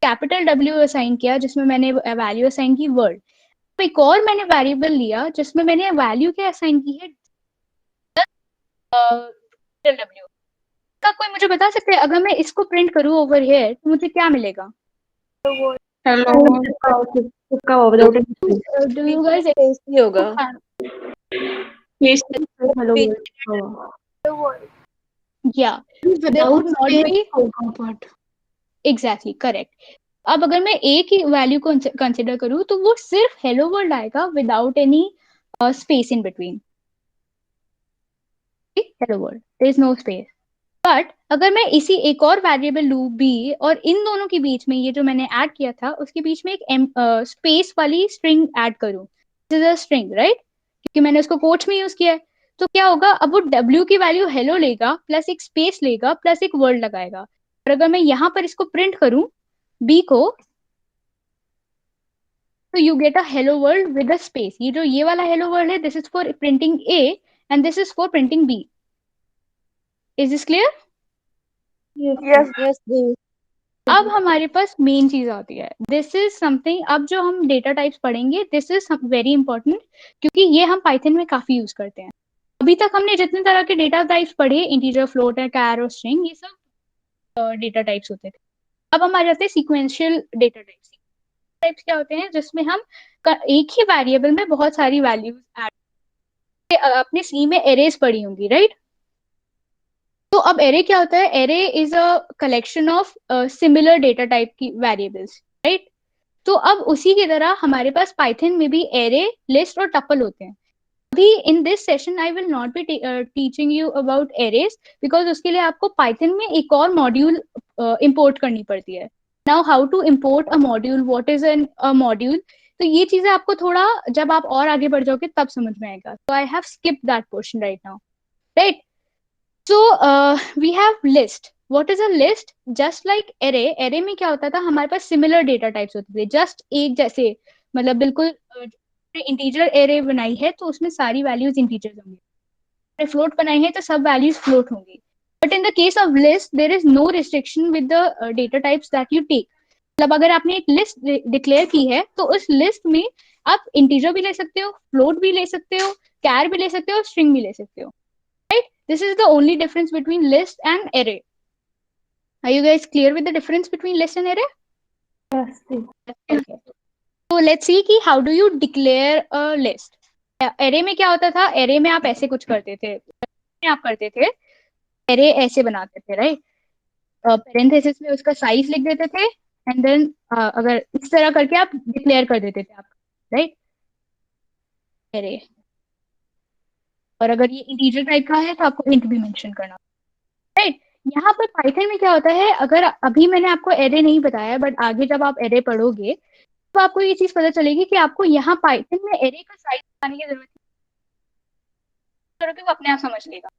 कैपिटल W असाइन किया जिसमें मैंने वैल्यू असाइन की वर्ड। एक और मैंने वेरिएबल लिया जिसमें मैंने वैल्यू क्या असाइन की है, W का। कोई मुझे बता सकते हैं अगर मैं इसको प्रिंट करूं ओवर हियर तो मुझे क्या मिलेगा? हेलो Do you guys होगा? yeah, there without would not be होगा बट exactly correct. अब अगर मैं एक ही वैल्यू को कंसिडर करूं तो वो सिर्फ हेलो वर्ल्ड आएगा without any space in between. Hello world, there is no space. But अगर मैं इसी एक और वेरिएबल लूँ बी और इन दोनों के बीच में ये जो मैंने ऐड किया था उसके बीच में एक स्पेस वाली स्ट्रिंग ऐड करूँ, this is a string right, क्योंकि मैंने उसको कोट्स में यूज किया है, तो क्या होगा, अब वो w की वैल्यू हेलो लेगा प्लस एक स्पेस लेगा प्लस एक वर्ड लगाएगा, और अगर मैं यहाँ पर इसको प्रिंट करूँ b को, तो you get a hello world with a space. ये जो ये वाला हेलो वर्ल्ड है this is for printing a and this is for printing b। Is this clear? Yes अब हमारे पास मेन चीज आती है, दिस इज समथिंग, अब जो हम डेटा टाइप्स पढ़ेंगे दिस इज वेरी इंपॉर्टेंट, क्योंकि ये हम पाइथन में काफी यूज करते हैं। अभी तक हमने जितने तरह के डेटा टाइप्स पढ़े, इंटीजर, फ्लोट, कैर और स्ट्रिंग, ये सब डेटा टाइप्स होते थे। अब हमारे आते हैं सीक्वेंशियल डेटा टाइप्स। टाइप्स क्या होते हैं, जिसमें हम एक ही वेरिएबल में बहुत सारी वैल्यूज ऐड, अपने सी में एरेज पढ़ी होंगी राइट। तो अब एरे क्या होता है, array is a collection of similar data type की वेरिएबल्स राइट। तो अब उसी की तरह हमारे पास पाइथन में भी एरे, लिस्ट और टपल होते हैं। अभी in this session I will not be teaching you about arrays, because उसके लिए आपको पाइथन में एक और मॉड्यूल इंपोर्ट करनी पड़ती है। Now how to import a module, what is an a module, तो ये चीजें आपको थोड़ा जब आप और आगे बढ़ जाओगे तब समझ में आएगा। तो I have skipped that portion right now right. So we have list. What is a list? Just like array. Array में क्या होता था, हमारे पास similar data types होते थे, just एक जैसे, मतलब बिल्कुल इंटीजर एरे बनाई है तो उसमें सारी वैल्यूज इंटीजर्स होंगी, फ्लोट बनाई है तो सब वैल्यूज फ्लोट होंगी। But in the case of list there is no restriction with the data types that you take. मतलब अगर आपने एक लिस्ट डिक्लेयर की है तो उस लिस्ट में आप इंटीजर भी ले सकते हो, फ्लोट भी ले सकते हो, कैर भी ले सकते हो, स्ट्रिंग भी ले सकते हो। This is the only difference between list and array. Are you guys clear with the difference between list and array? Yes. Okay. So let's see कि how do you declare a list. Array में क्या होता था, array में आप ऐसे कुछ करते थे, आप करते थे array ऐसे बनाते थे राइट, parenthesis में उसका साइज लिख देते थे एंड देन अगर इस तरह करके आप डिक्लेयर कर देते थे आप राइट array। और अगर ये इंटीजर टाइप का है तो आपको इंट भी मेंशन करना राइट। यहाँ पर पाइथन में क्या होता है, अगर अभी मैंने आपको एरे नहीं बताया बट आगे जब आप एरे पढ़ोगे तो आपको ये चीज पता चलेगी कि आपको यहाँ पाइथन में एरे का साइज बताने की जरूरत नहीं, वो अपने आप समझ लेगा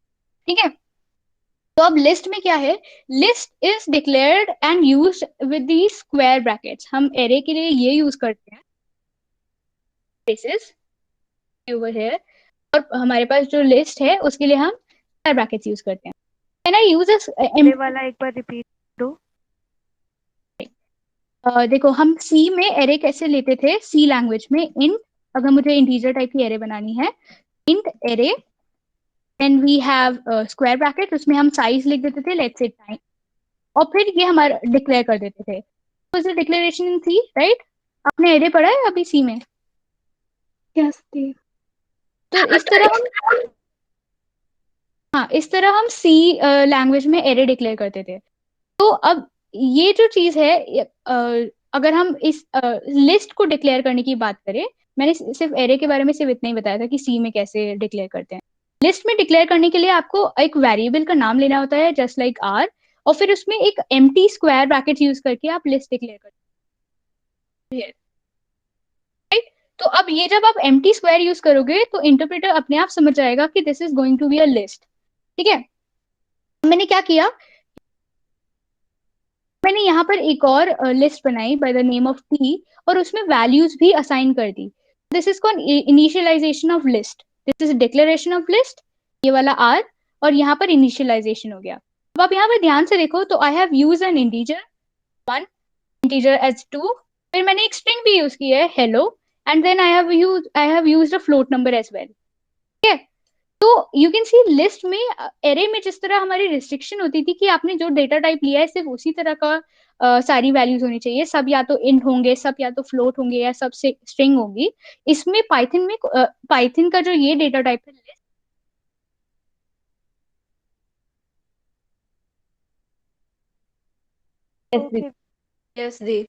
ठीक है। तो अब लिस्ट में क्या है, list is declared and used with the square brackets. हम एरे के लिए ये यूज करते हैं, दिस इज ओवर हियर, और हमारे पास जो लिस्ट है उसके लिए हम स्क्वायर ब्रैकेट्स यूज करते हैं। Can I use ये वाला एक बार रिपीट दो। देखो हम सी में एरे कैसे लेते थे, सी लैंग्वेज में इंट, अगर मुझे इंटीजर टाइप की एरे बनानी है, int array and we have square bracket, उसमें हम साइज लिख देते थे, लेट्स से टाइम, और फिर ये हमारा डिक्लेयर कर देते थे। तो डिक्लेरेशन इन सी राइट, आपने एरे पढ़ा है अभी सी में? यस दी। तो इस तरह हम, हाँ इस तरह हम सी लैंग्वेज में एरे डिक्लेयर करते थे। तो अब ये जो चीज है, अगर हम इस लिस्ट को डिक्लेयर करने की बात करें, मैंने सिर्फ एरे के बारे में सिर्फ इतना ही बताया था कि सी में कैसे डिक्लेयर करते हैं। लिस्ट में डिक्लेयर करने के लिए आपको एक वेरिएबल का नाम लेना होता है जस्ट लाइक आर, और फिर उसमें एक एम्प्टी स्क्वायर ब्रैकेट यूज करके आप लिस्ट डिक्लेयर करते हैं राइट। तो अब ये जब आप एम्प्टी स्क्वायर यूज करोगे तो इंटरप्रेटर अपने आप समझ जाएगा कि this is going to be a list, ठीक है। मैंने क्या किया, मैंने यहाँ पर एक और लिस्ट बनाई by the name of T, और उसमें वैल्यूज भी असाइन कर दी। This is called initialization of list, this is declaration of list, ये वाला आर, और यहाँ पर इनिशियलाइजेशन हो गया। अब आप यहाँ पर ध्यान से देखो तो I have use an integer 1, integer as 2, फिर मैंने एक स्ट्रिंग भी यूज की है hello, and then I have used a float number as well, ठीक है। तो यू कैन सी लिस्ट में, एरे में जिस तरह हमारी रिस्ट्रिक्शन होती थी कि आपने जो डेटा टाइप लिया है सिर्फ उसी तरह का सारी वैल्यूज होनी चाहिए, सब या तो इंट होंगे, सब या तो फ्लोट होंगे, या सब से स्ट्रिंग होगी। इसमें पाइथन में पाइथन का जो ये डेटा टाइप है लिस्ट, Yes, दी।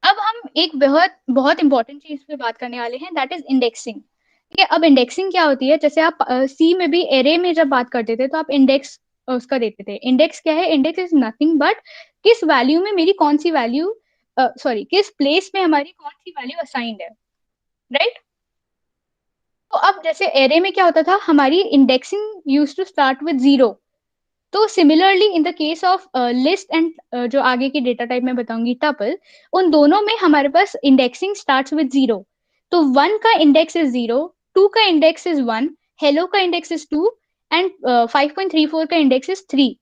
अब हम एक बहुत बहुत इंपॉर्टेंट चीज पे बात करने वाले हैं, दैट इज इंडेक्सिंग, ठीक है। अब इंडेक्सिंग क्या होती है, जैसे आप सी में भी एरे में जब बात करते थे तो आप इंडेक्स उसका देते थे। इंडेक्स क्या है? इंडेक्स इज नथिंग बट किस वैल्यू में मेरी कौन सी वैल्यू, किस प्लेस में हमारी कौन सी वैल्यू असाइंड है, राइट? तो अब जैसे एरे में क्या होता था, हमारी indexing use to start with 0। तो similarly in the case of list and जो आगे की डेटा टाइप मैं बताऊंगी टपल, उन दोनों में हमारे पास इंडेक्सिंग स्टार्ट्स विद 0। तो 1 का इंडेक्स इज 0, 2 का इंडेक्स इज 1, हेलो का इंडेक्स इज 2 एंड 5.34 का इंडेक्स इज 3।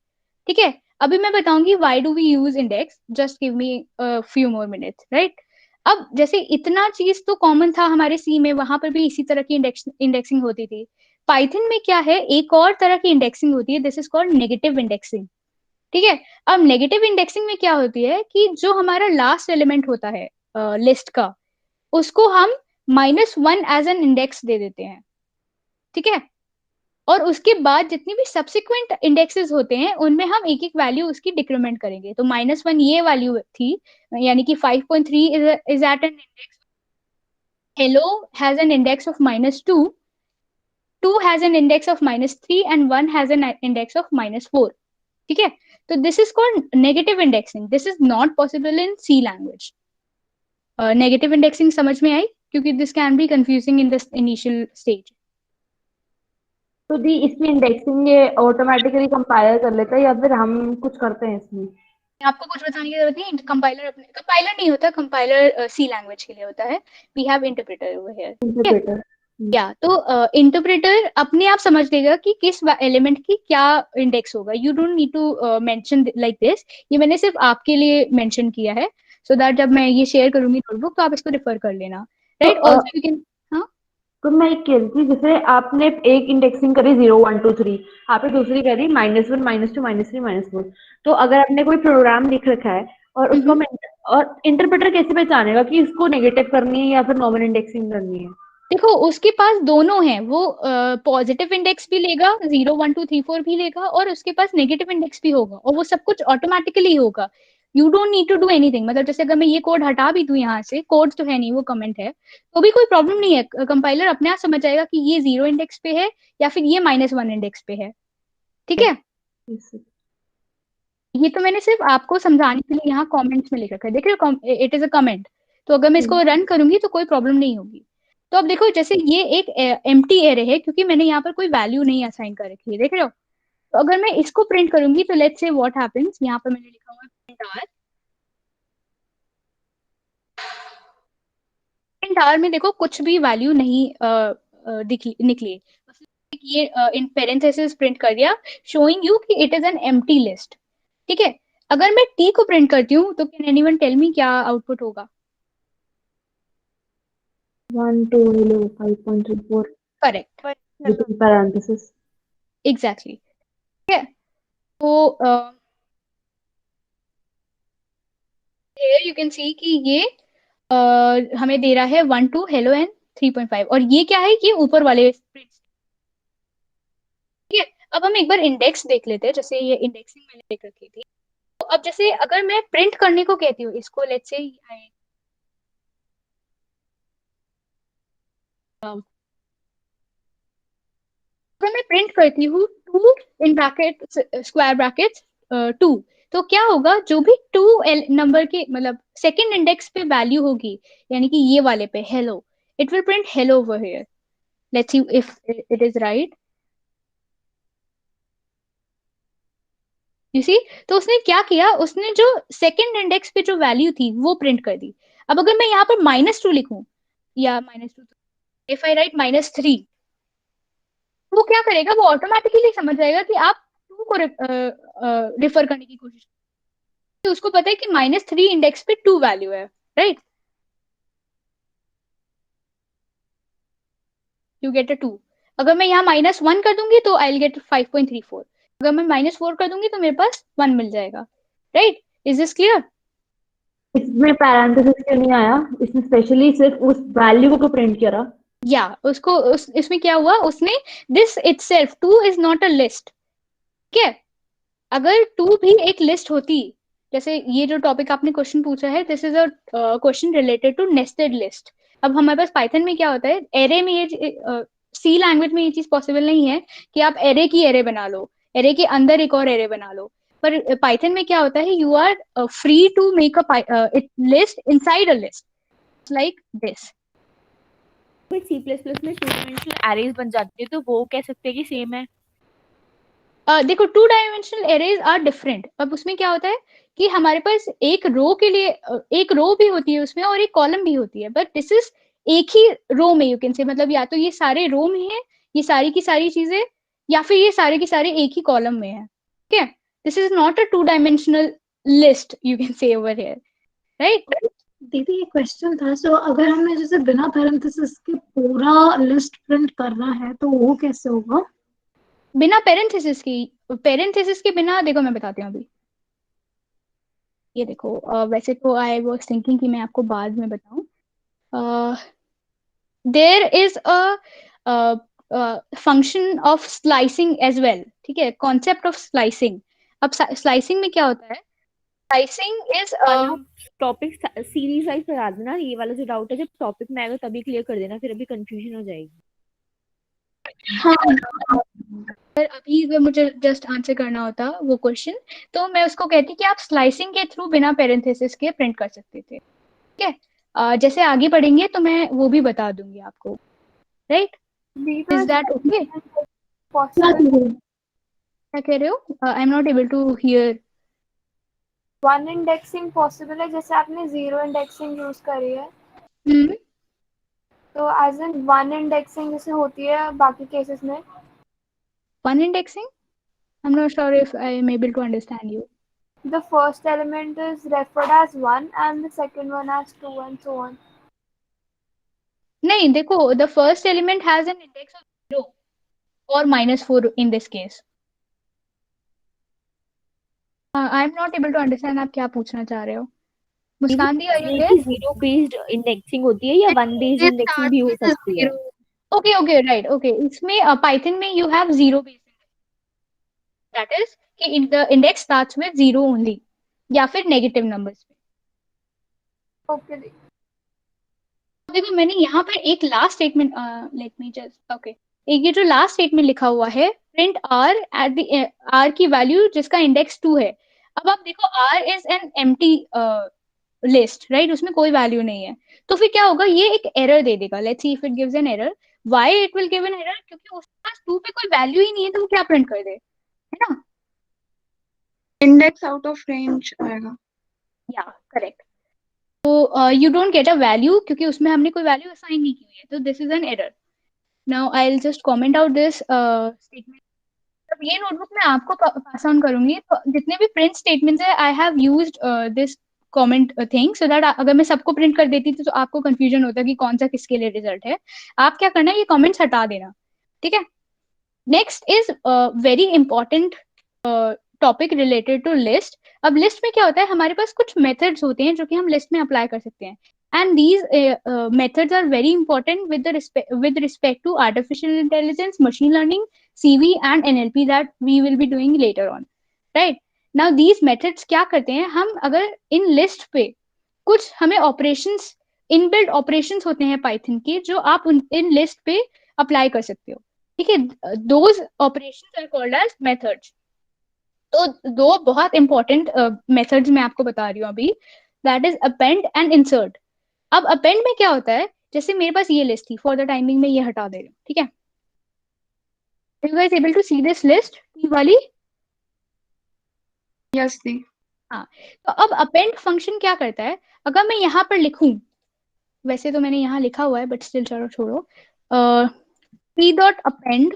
ठीक है, अभी मैं बताऊंगी why do we use index, just give me few more minutes, right? अब जैसे इतना चीज तो कॉमन था हमारे सी में, वहां पर भी इसी तरह की इंडेक्सिंग होती थी। पाइथन में क्या है, एक और तरह की इंडेक्सिंग होती है, this is called negative indexing. ठीक है, अब नेगेटिव इंडेक्सिंग में क्या होती है कि जो हमारा लास्ट एलिमेंट होता है लिस्ट का, उसको हम -1 एज एन इंडेक्स दे देते हैं। ठीक है, और उसके बाद जितनी भी सब्सिक्वेंट इंडेक्सेस होते हैं उनमें हम एक एक वैल्यू उसकी डिक्रीमेंट करेंगे। तो -1 ये वैल्यू थी, यानी कि 5.3 is at an index, hello has an index of -2, 2 has an index of -3 and 1 has an index of -4. ठीक है, तो this is called negative indexing. This is not possible in C language. Negative indexing समझ में आई? क्योंकि this can be confusing in this initial stage. तो दी इसमें indexing ये automatically compiler कर लेता है या फिर हम कुछ करते हैं इसमें? आपको कुछ बताने की जरूरत नहीं, कंपाइलर नहीं होता, कंपाइलर सी लैंग्वेज के लिए होता है। We have interpreter over here. Interpreter या तो इंटरप्रेटर अपने आप समझ लेगा कि किस एलिमेंट की क्या इंडेक्स होगा। You don't need to mention like this, ये मैंने सिर्फ आपके लिए मेंशन किया है सो दैट जब मैं ये शेयर करूंगी नोटबुक तो आप इसको रेफर कर लेना, राइट? Also you can. हाँ, तो मैं एक कह रही थी, जैसे आपने एक इंडेक्सिंग करी 0 1 2 3, आपने दूसरी करी -1 -2 -3 -4, तो अगर आपने कोई प्रोग्राम लिख रखा है और उसको और इंटरप्रेटर कैसे पहचानेगा कि इसको नेगेटिव करनी है या फिर नॉर्मल इंडेक्सिंग करनी है? देखो उसके पास दोनों हैं, वो पॉजिटिव इंडेक्स भी लेगा, 0 1 2 3 4 भी लेगा, और उसके पास नेगेटिव इंडेक्स भी होगा, और वो सब कुछ ऑटोमेटिकली होगा। You don't need to do anything. मतलब जैसे अगर मैं ये कोड हटा भी दूं यहाँ से, कोड तो है नहीं, वो कमेंट है, तो भी कोई प्रॉब्लम नहीं है। कंपाइलर अपने आप समझ जाएगा कि ये 0 इंडेक्स पे है या फिर ये -1 इंडेक्स पे है। ठीक है, ये तो मैंने सिर्फ आपको समझाने के लिए यहाँ कमेंट्स में लिख रखा है, देख रहे हो, इट इज अ कमेंट। तो अगर मैं इसको रन करूंगी तो कोई प्रॉब्लम नहीं होगी। तो अब देखो जैसे ये एक एम्प्टी एरे है क्योंकि मैंने यहाँ पर कोई वैल्यू नहीं असाइन कर रखी है, देख रहे हो? तो अगर मैं इसको प्रिंट करूंगी तो लेट्स से व्हाट हैपेंस, यहाँ पर मैंने लिखा हुआ है प्रिंट आर में देखो कुछ भी वैल्यू नहीं निकली, ये इन पेरेंथेसिस प्रिंट कर दिया शोइंग यू कि it is an empty list. ठीक है, अगर मैं टी को प्रिंट करती हूँ तो कैन एनीवन टेल मी क्या आउटपुट होगा? 1 2 hello 5.34 correct, with parenthesis. Exactly. ठीक है, तो here you can see कि ये हमें दे रहा है 1 2 हेलो एंड 3.5, और ये क्या है, ये ऊपर वाले प्रिंट। ठीक है, अब हम एक बार इंडेक्स देख लेते हैं, जैसे ये इंडेक्सिंग मैंने देख रखी थी। तो अब जैसे अगर मैं प्रिंट करने को कहती हूँ इसको, लेट्स से अगर मैं प्रिंट करती हूँ 2 इन ब्रैकेट स्क्वायर ब्रैकेट्स 2, तो क्या होगा, जो भी 2 नंबर के मतलब सेकंड इंडेक्स पे वैल्यू होगी, यानी कि ये वाले पे hello, it will print hello over here. Let's see if it is right. You see, तो उसने क्या किया, उसने जो सेकंड इंडेक्स पे जो वैल्यू थी वो प्रिंट कर दी। अब अगर मैं यहाँ पर -2 लिखूं या -2, इफ आई राइट -3, वो क्या करेगा, वो ऑटोमेटिकली समझ जाएगा कि आप 2 को रिफर करने की कोशिश, तो उसको पता है कि -3 इंडेक्स पे 2 वैल्यू है, राइट? You get a 2। अगर मैं यहाँ -1 कर दूंगी तो आई विल गेट 5.34, अगर मैं -4 कर दूंगी तो मेरे पास 1 मिल जाएगा, राइट? Is this clear? इसमें पैरेंथेसिस क्यों नहीं आया? इसमें स्पेशली सिर्फ उस वैल्यू को प्रिंट करा। या उसको इसमें क्या हुआ, उसने this itself 2 is not a list. ठीक है, अगर 2 भी एक लिस्ट होती, जैसे ये जो टॉपिक आपने क्वेश्चन पूछा है, this is a question related to nested list. अब हमारे पास पाइथन में क्या होता है, एरे में ये सी लैंग्वेज में ये चीज पॉसिबल नहीं है कि आप एरे की एरे बना लो एरे के अंदर एक और एरे बना लो। पर पाइथन में क्या होता है, you are free to make a list inside a list like this. C++ में टू डायमेंशनल एरेज बन जाती है, तो वो कह सकते हैं कि सेम है। देखो, two dimensional arrays are different. अब उसमें क्या होता है कि हमारे पास एक रो के लिए एक रो भी होती है उसमें और एक कॉलम भी होती है, बट दिस इज एक ही रो में, यू कैन से, मतलब या तो ये सारे रो में है, ये सारी की सारी चीजें, या फिर ये सारे की सारे एक ही कॉलम में है। ठीक है, this is not a two dimensional list, you can say over here, right. दीदी ये क्वेश्चन था, सो अगर हमें जैसे बिना पैरेंथेसिस के पूरा लिस्ट प्रिंट करना है तो वो कैसे होगा? बिना पेरेंथेसिस के बिना, देखो मैं बताती हूँ अभी। ये देखो, वैसे तो आई वाज थिंकिंग कि मैं आपको बाद में बताऊं। There is a function of slicing as well. ठीक है, कॉन्सेप्ट ऑफ स्लाइसिंग। अब स्लाइसिंग में क्या होता है, slicing is topic series wise पढ़ा देना, ये वाला जो डाउट है जब टॉपिक में आएगा तभी क्लियर कर देना, फिर अभी कंफ्यूजन हो जाएगी। हाँ, अभी अगर मुझे जस्ट आंसर करना होता वो क्वेश्चन, तो मैं उसको कहती कि आप स्लाइसिंग के थ्रू बिना पेरेंथेसिस के प्रिंट कर सकते थे। ठीक है, जैसे आगे पढ़ेंगे तो मैं वो भी बता दूंगी आपको, right. Is that okay? Possible क्या कह रहे हो? I am not able to hear. One indexing possible है, जैसे आपने जीरो इंडेक्सिंग यूज करी है, तो एज इन वन इंडेक्सिंग जैसे होती है बाकी केसेस में। One indexing, I am not sure if I am able to understand you. The first element is referred as 1 and the second one as 2 and so on. नहीं, देखो, the first element has an index of 0 और -4 in this case. I am not able to understand आप क्या पूछना चाह रहे हो। Muskan di, are you there? Zero based indexing होती है या वन बेस्ड इंडेक्सिंग भी हो सकती है? Okay okay, right, okay. इसमें पाइथन में you have zero based, that is कि the index starts with 0 only, या फिर नेगेटिव नंबर्स में। Okay. देखो, मैंने यहाँ पर एक last statement, let me just, okay, एक ये जो लास्ट स्टेटमेंट लिखा हुआ है, print r at the r की वैल्यू जिसका इंडेक्स 2 है। अब आप देखो, r is an empty list, right, उसमें कोई वैल्यू नहीं है, तो फिर क्या होगा, ये एक एरर दे देगा। Let's see if it gives an error. Why it will give an error? क्योंकि उसके पास 2 पे कोई वैल्यू ही नहीं है, तो वो क्या प्रिंट कर दे, है ना? इंडेक्स आउट ऑफ रेंज आएगा। या करेक्ट। तो you don't get a value क्योंकि उसमें हमने कोई वैल्यू असाइन नहीं की हुई है, तो this is an error. Now I will just comment out this statement. अब ये नोटबुक मैं आपको पास ऑन करूंगी, तो जितने भी प्रिंट स्टेटमेंट्स है, आई have used this comment thing, so that अगर मैं सबको प्रिंट कर देती तो आपको कंफ्यूजन होता कि कौन सा किसके लिए रिजल्ट है। आप क्या करना है, ये कमेंट्स हटा देना, ठीक है। Next is very important topic related to list. अब लिस्ट में क्या होता है, हमारे पास कुछ मेथड्स होते हैं जो कि हम लिस्ट में अप्लाई कर सकते हैं, and these methods are very important with respect to artificial intelligence, machine learning, CV and NLP that we will be doing later on, right? Now these methods क्या करते हैं, हम अगर इन लिस्ट पे कुछ हमें ऑपरेशंस, इनबिल्ट ऑपरेशंस होते हैं पाइथन के, जो आप इन लिस्ट पे अप्लाई कर सकते हो, ठीक है। Those operations are called as methods. तो दो बहुत इंपॉर्टेंट मेथड्स मैं आपको बता रही हूँ अभी, that is append and insert. अब अपेंड में क्या होता है, जैसे मेरे पास ये लिस्ट थी, फॉर द टाइमिंग में ये हटा दे रही हूँ, ठीक है। You guys able to see this list T वाली? यस दी। हाँ, तो अब अपेंड फंक्शन क्या करता है, अगर मैं यहाँ पर लिखूं, वैसे तो मैंने यहाँ लिखा हुआ है बट स्टिल चलो छोड़ो, p dot append,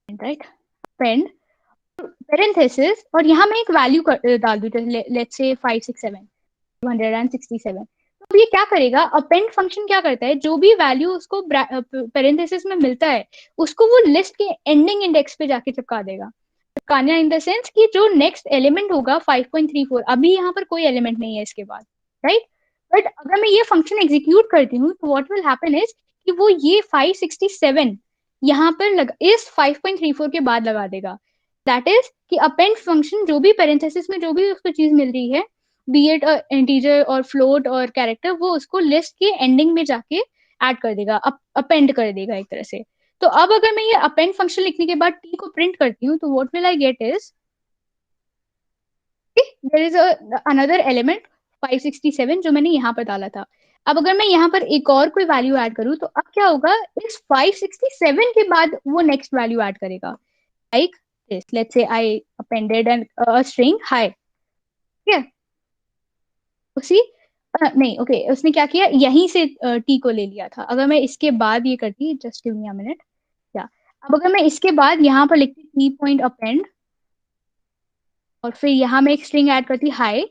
right, append parenthesis, और यहाँ मैं एक वैल्यू डाल दूं, लेट्स से 567 267। तो ये क्या करेगा, अपेंड फंक्शन क्या करता है, जो भी वैल्यू उसको पेरेंथेसिस में मिलता है उसको वो लिस्ट के एंडिंग इंडेक्स पे जाके चिपका देगा। चिपकाना इन द सेंस कि जो नेक्स्ट एलिमेंट होगा 5.34, अभी यहाँ पर कोई एलिमेंट नहीं है इसके बाद, राइट। बट अगर मैं ये फंक्शन एग्जीक्यूट करती हूँ तो व्हाट विल हैपन इज कि वो ये 567 यहाँ पर इस 5.34 के बाद लगा देगा। दैट इज कि अपेंड फंक्शन जो भी पेरेंथेसिस में जो भी उसको चीज मिल रही है, बी इट इंटीजर और फ्लोट और कैरेक्टर, वो उसको लिस्ट के एंडिंग में जाके ऐड कर देगा, अपेंड कर देगा एक तरह से। तो अब अगर मैं ये अपेंड फंक्शन लिखने के बाद t को प्रिंट करती हूँ, तो what will I get is there is another element 567 जो मैंने यहाँ पर डाला था। अब अगर मैं यहाँ पर एक और कोई वैल्यू ऐड करूँ तो अब क्या होगा, इस 567 के बाद वो नेक्स्ट वैल्यू ऐड करेगा, like this, let's say I appended an string hi, ठीक है, उसी नहीं ओके उसने क्या किया, यहीं से टी को ले लिया था। अगर मैं इसके बाद ये करती, just give me a minute, या अब अगर मैं इसके बाद यहाँ पर लिखती टी पॉइंट अपेंड और फिर यहाँ मैं एक स्ट्रिंग ऐड करती हाई,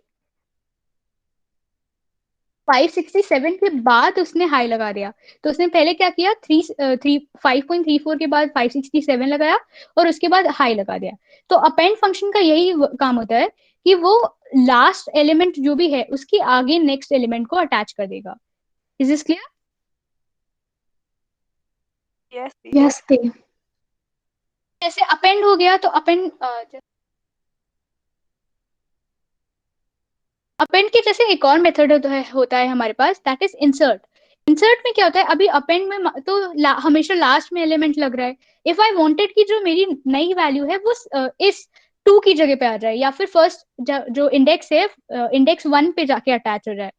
567 के बाद उसने हाई लगा दिया। तो उसने पहले क्या किया, 5.34 के बाद 567 लगाया और उसके बाद हाई लगा दिया। तो अपेंड फंक्शन का यही काम होता है कि वो लास्ट एलिमेंट जो भी है उसके आगे नेक्स्ट एलिमेंट को अटैच कर देगा। Is this clear? यस दी। जैसे अपेंड हो गया तो अपेंड के जैसे एक और मेथड होता है हमारे पास, दैट इज इंसर्ट। इंसर्ट में क्या होता है, अभी अपेंड में तो हमेशा लास्ट में एलिमेंट लग रहा है। इफ आई वांटेड कि जो मेरी नई वैल्यू है वो इस 2 की जगह पे आ जाए या फिर फर्स्ट जो इंडेक्स है इंडेक्स 1 पे जाके अटैच हो जाए,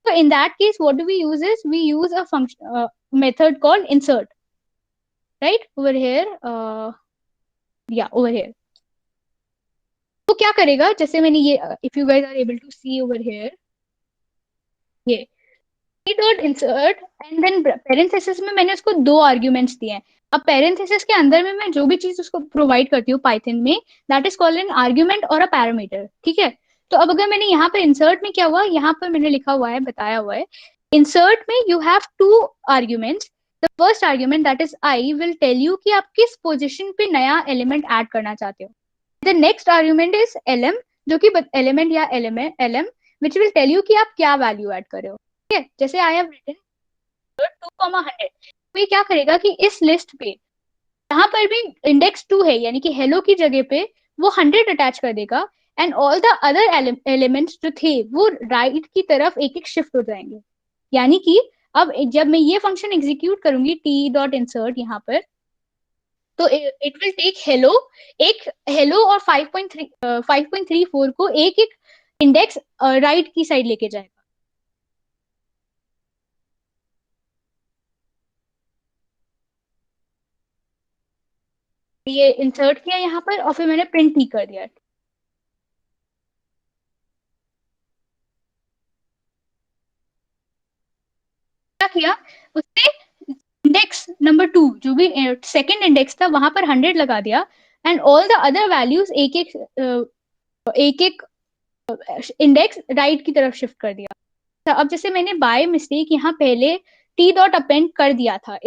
तो in that case what do we use is we use a function method called insert, right over here, या ओवर हियर। तो क्या करेगा, जैसे मैंने ये if you guys are able to see over here, ये dot insert and then parenthesis में मैंने उसको 2 आर्ग्यूमेंट्स दिए हैं। अब पेरेंथेसिस के अंदर में मैं जो भी चीज उसको प्रोवाइड करती हूँ पाइथन में, that is called an argument और अ पैरामीटर, ठीक है। तो अब अगर मैंने यहाँ पर इंसर्ट में क्या हुआ, यहाँ पर मैंने लिखा हुआ है, बताया हुआ है, इंसर्ट में you have 2 arguments. The first argument that is I will tell you कि आप किस पोजिशन पे नया एलिमेंट ऐड करना चाहते हो। The next argument is lm, जो कि एलिमेंट या lm which will tell you कि आप क्या वैल्यू ऐड कर रहे हो, ठीक है। जैसे आई हैव रिटन 2,100, तो ये क्या करेगा कि इस लिस्ट पे जहां पर भी इंडेक्स 2 है यानी कि हेलो की जगह पे वो 100 अटैच कर देगा and all the other elements जो थे वो राइट की तरफ एक एक शिफ्ट हो जाएंगे। यानी कि अब जब मैं ये फंक्शन एग्जीक्यूट करूंगी टी डॉट इंसर्ट यहाँ पर, तो इट विल टेक हेलो और 5.34 को एक एक इंडेक्स राइट की साइड लेके जाएगा। ये इंसर्ट किया यहाँ पर और फिर मैंने प्रिंट ही कर दिया। क्या किया उसने, इंडेक्स नंबर 2 जो भी सेकंड इंडेक्स था वहां पर 100 लगा दिया and all the other values एक एक इंडेक्स राइट की तरफ शिफ्ट कर दिया। अब जैसे मैंने बाय मिस्टेक यहाँ पहले टी डॉट अपेंड कर दिया था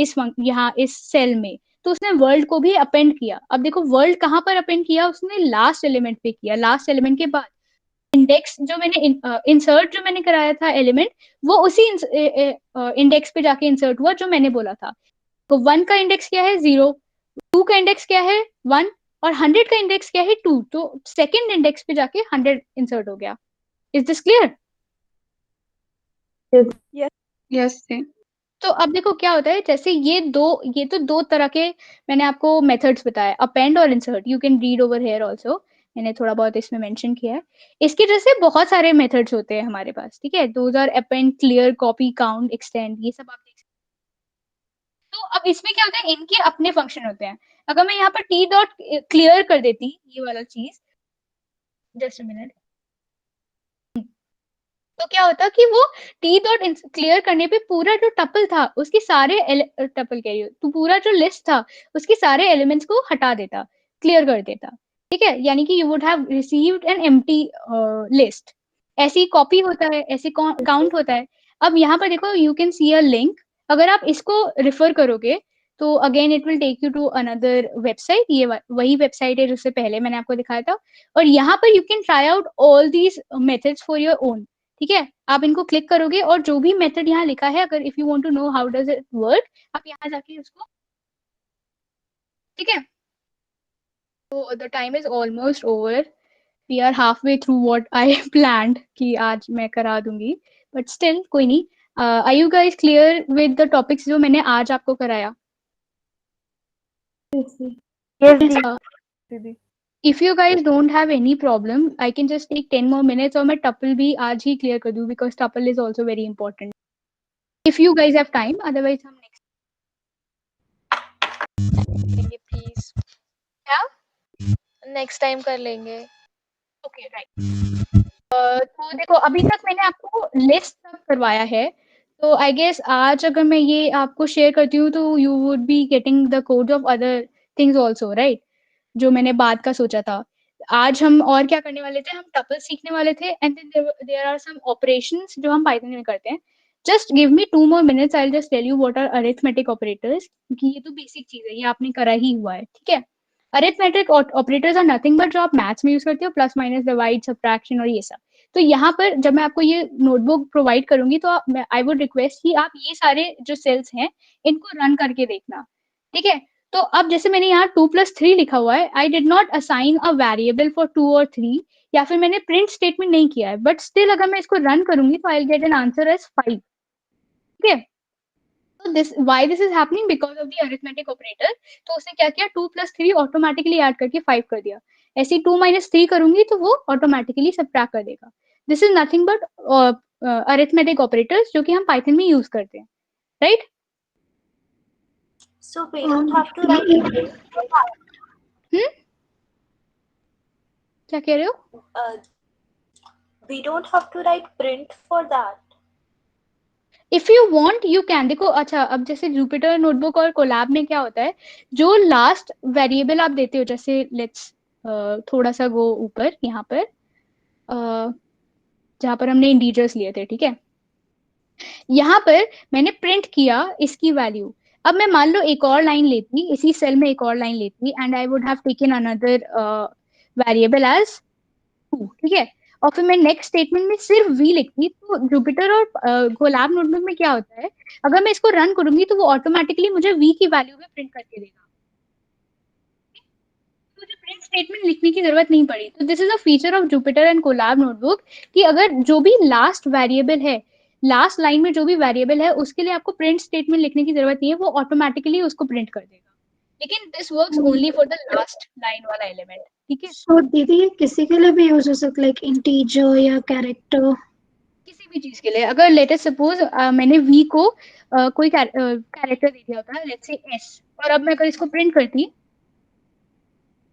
यहाँ इस सेल में, तो उसने वर्ल्ड को भी अपेंड किया। अब देखो वर्ल्ड कहाँ पर अपेंड किया, उसने लास्ट एलिमेंट पे किया, लास्ट एलिमेंट के बाद इंडेक्स जो मैंने इंसर्ट जो मैंने कराया था एलिमेंट, वो उसी इंडेक्स पे जाके इंसर्ट हुआ जो मैंने बोला था। तो 1 का इंडेक्स क्या है 0, 2 का इंडेक्स क्या है 1 और 100 का इंडेक्स क्या है 2, तो सेकंड इंडेक्स पे जाके 100 इंसर्ट हो गया। Is this clear? यस दी। तो अब देखो क्या होता है, जैसे ये तो 2 तरह के मैंने आपको मेथड्स बताए, अपेंड और insert. You can read over here also, मैंने थोड़ा बहुत इसमें मेंशन किया है। इसके जैसे बहुत सारे मेथड्स होते हैं हमारे पास, ठीक है। Those are append, clear, copy, count, extend, ये सब आप देख सकते हैं। तो अब इसमें क्या होता है, इनके अपने फंक्शन होते हैं। अगर मैं यहाँ पर टी डॉट क्लियर कर देती ये वाला चीज, जस्ट अ मिनट, तो क्या होता कि वो टी डॉट क्लियर करने पे पूरा जो टपल था उसके सारे टपल कह रही हो तो पूरा जो लिस्ट था उसके सारे एलिमेंट्स को हटा देता, क्लियर कर देता, ठीक है। यानी कि you would have received an empty list. ऐसी कॉपी होता है, ऐसे काउंट होता है। अब यहाँ पर देखो you can see a link, अगर आप इसको रिफर करोगे तो again it will take you to another website. ये वही वेबसाइट है जिससे पहले मैंने आपको दिखाया था, और यहाँ पर you can try out all these methods for your own, ठीक है। आप इनको क्लिक करोगे और जो भी मेथड यहाँ लिखा है, अगर if you want to know how does it work, आप यहाँ जाके उसको, ठीक है। तो the time is almost over, we are half way through what I planned कि आज मैं करा दूंगी, बट स्टिल कोई नहीं। Are you guys clear with the topics जो मैंने आज आपको कराया? Yes, दी. दीदी If you guys don't have any problem, I can just take 10 more minutes और मैं tuple भी आज ही clear कर दूँ because tuple is also very important. If you guys have time, otherwise हम next लेंगे प्लीज, क्या? नेक्स्ट टाइम कर लेंगे. Okay, right. तो देखो अभी तक मैंने आपको लिस्ट तक करवाया है, तो आई गेस आज अगर मैं ये आपको शेयर करती हूँ तो you would be getting the code of other things also, right? जो मैंने बाद का सोचा था. आज हम और क्या करने वाले थे, हम टपल सीखने वाले थे and then there are some operations जो हम पाइथन में करते हैं. Just give me 2 more minutes, I will just tell you what are arithmetic operators, क्योंकि ये तो बेसिक चीज है, ये आपने करा ही हुआ है, ठीक है? Arithmetic operators are nothing but जो आप मैथ्स में यूज करते हो, प्लस माइनस डिवाइड सब्ट्रैक्शन और ये सब. तो यहाँ पर जब मैं आपको ये नोटबुक प्रोवाइड करूंगी तो आई वुड रिक्वेस्ट कि आप ये सारे जो सेल्स हैं इनको रन करके देखना, ठीक है? तो अब जैसे मैंने यहाँ 2+3 लिखा हुआ है, I did not assign a variable for 2 और 3, या फिर मैंने प्रिंट स्टेटमेंट नहीं किया है, बट स्टिल अगर मैं इसको रन करूंगी तो I will get an answer as 5, ठीक है? तो why this is happening, because of the arithmetic operator. तो उसने क्या किया, 2+3 ऑटोमेटिकली ऐड करके 5 कर दिया. ऐसे ही 2 - 3 करूंगी तो वो ऑटोमेटिकली सब्ट्रैक्ट कर देगा. This is nothing but arithmetic operators जो कि हम पाइथन में यूज करते हैं, right? So we don't have to write क्या कह रहे हो? we don't have to write print for that. If you want you can. देखो अच्छा, अब जैसे जुपिटर नोटबुक और कोलैब में क्या होता है, जो लास्ट वेरिएबल आप देते हो, जैसे लेट्स थोड़ा सा गो ऊपर यहाँ पर जहाँ पर हमने इंटीजर्स लिए थे, ठीक है? यहाँ पर मैंने प्रिंट किया इसकी वैल्यू. अब मैं मान लो एक और लाइन लेती, इसी सेल में एक और लाइन लेती and I would have taken another variable as 2, ठीक है? और फिर मैं नेक्स्ट स्टेटमेंट में सिर्फ v लिखती, तो जुपिटर और कोलैब नोटबुक में क्या होता है, अगर मैं इसको रन करूंगी तो वो ऑटोमेटिकली मुझे v की वैल्यू में प्रिंट करके देगा. मुझे प्रिंट स्टेटमेंट लिखने की जरूरत नहीं पड़ी. तो this is a feature of Jupyter and Colab notebook कि अगर जो भी लास्ट वेरिएबल है, लास्ट लाइन में जो भी वेरिएबल है, उसके लिए आपको प्रिंट स्टेटमेंट लिखने की जरूरत नहीं है, वो ऑटोमेटिकली उसको प्रिंट कर देगा. लेकिन this works only for the last line वाला एलिमेंट, ठीक है? सो दीदी ये किसी के लिए भी यूज हो सकता है, लाइक इंटीजर या कैरेक्टर, किसी भी चीज के लिए. अगर लेटेस्ट सपोज मैंने v को कोई कैरेक्टर दे दिया होता है, लेट्स से s, और अब मैं अगर इसको प्रिंट करती,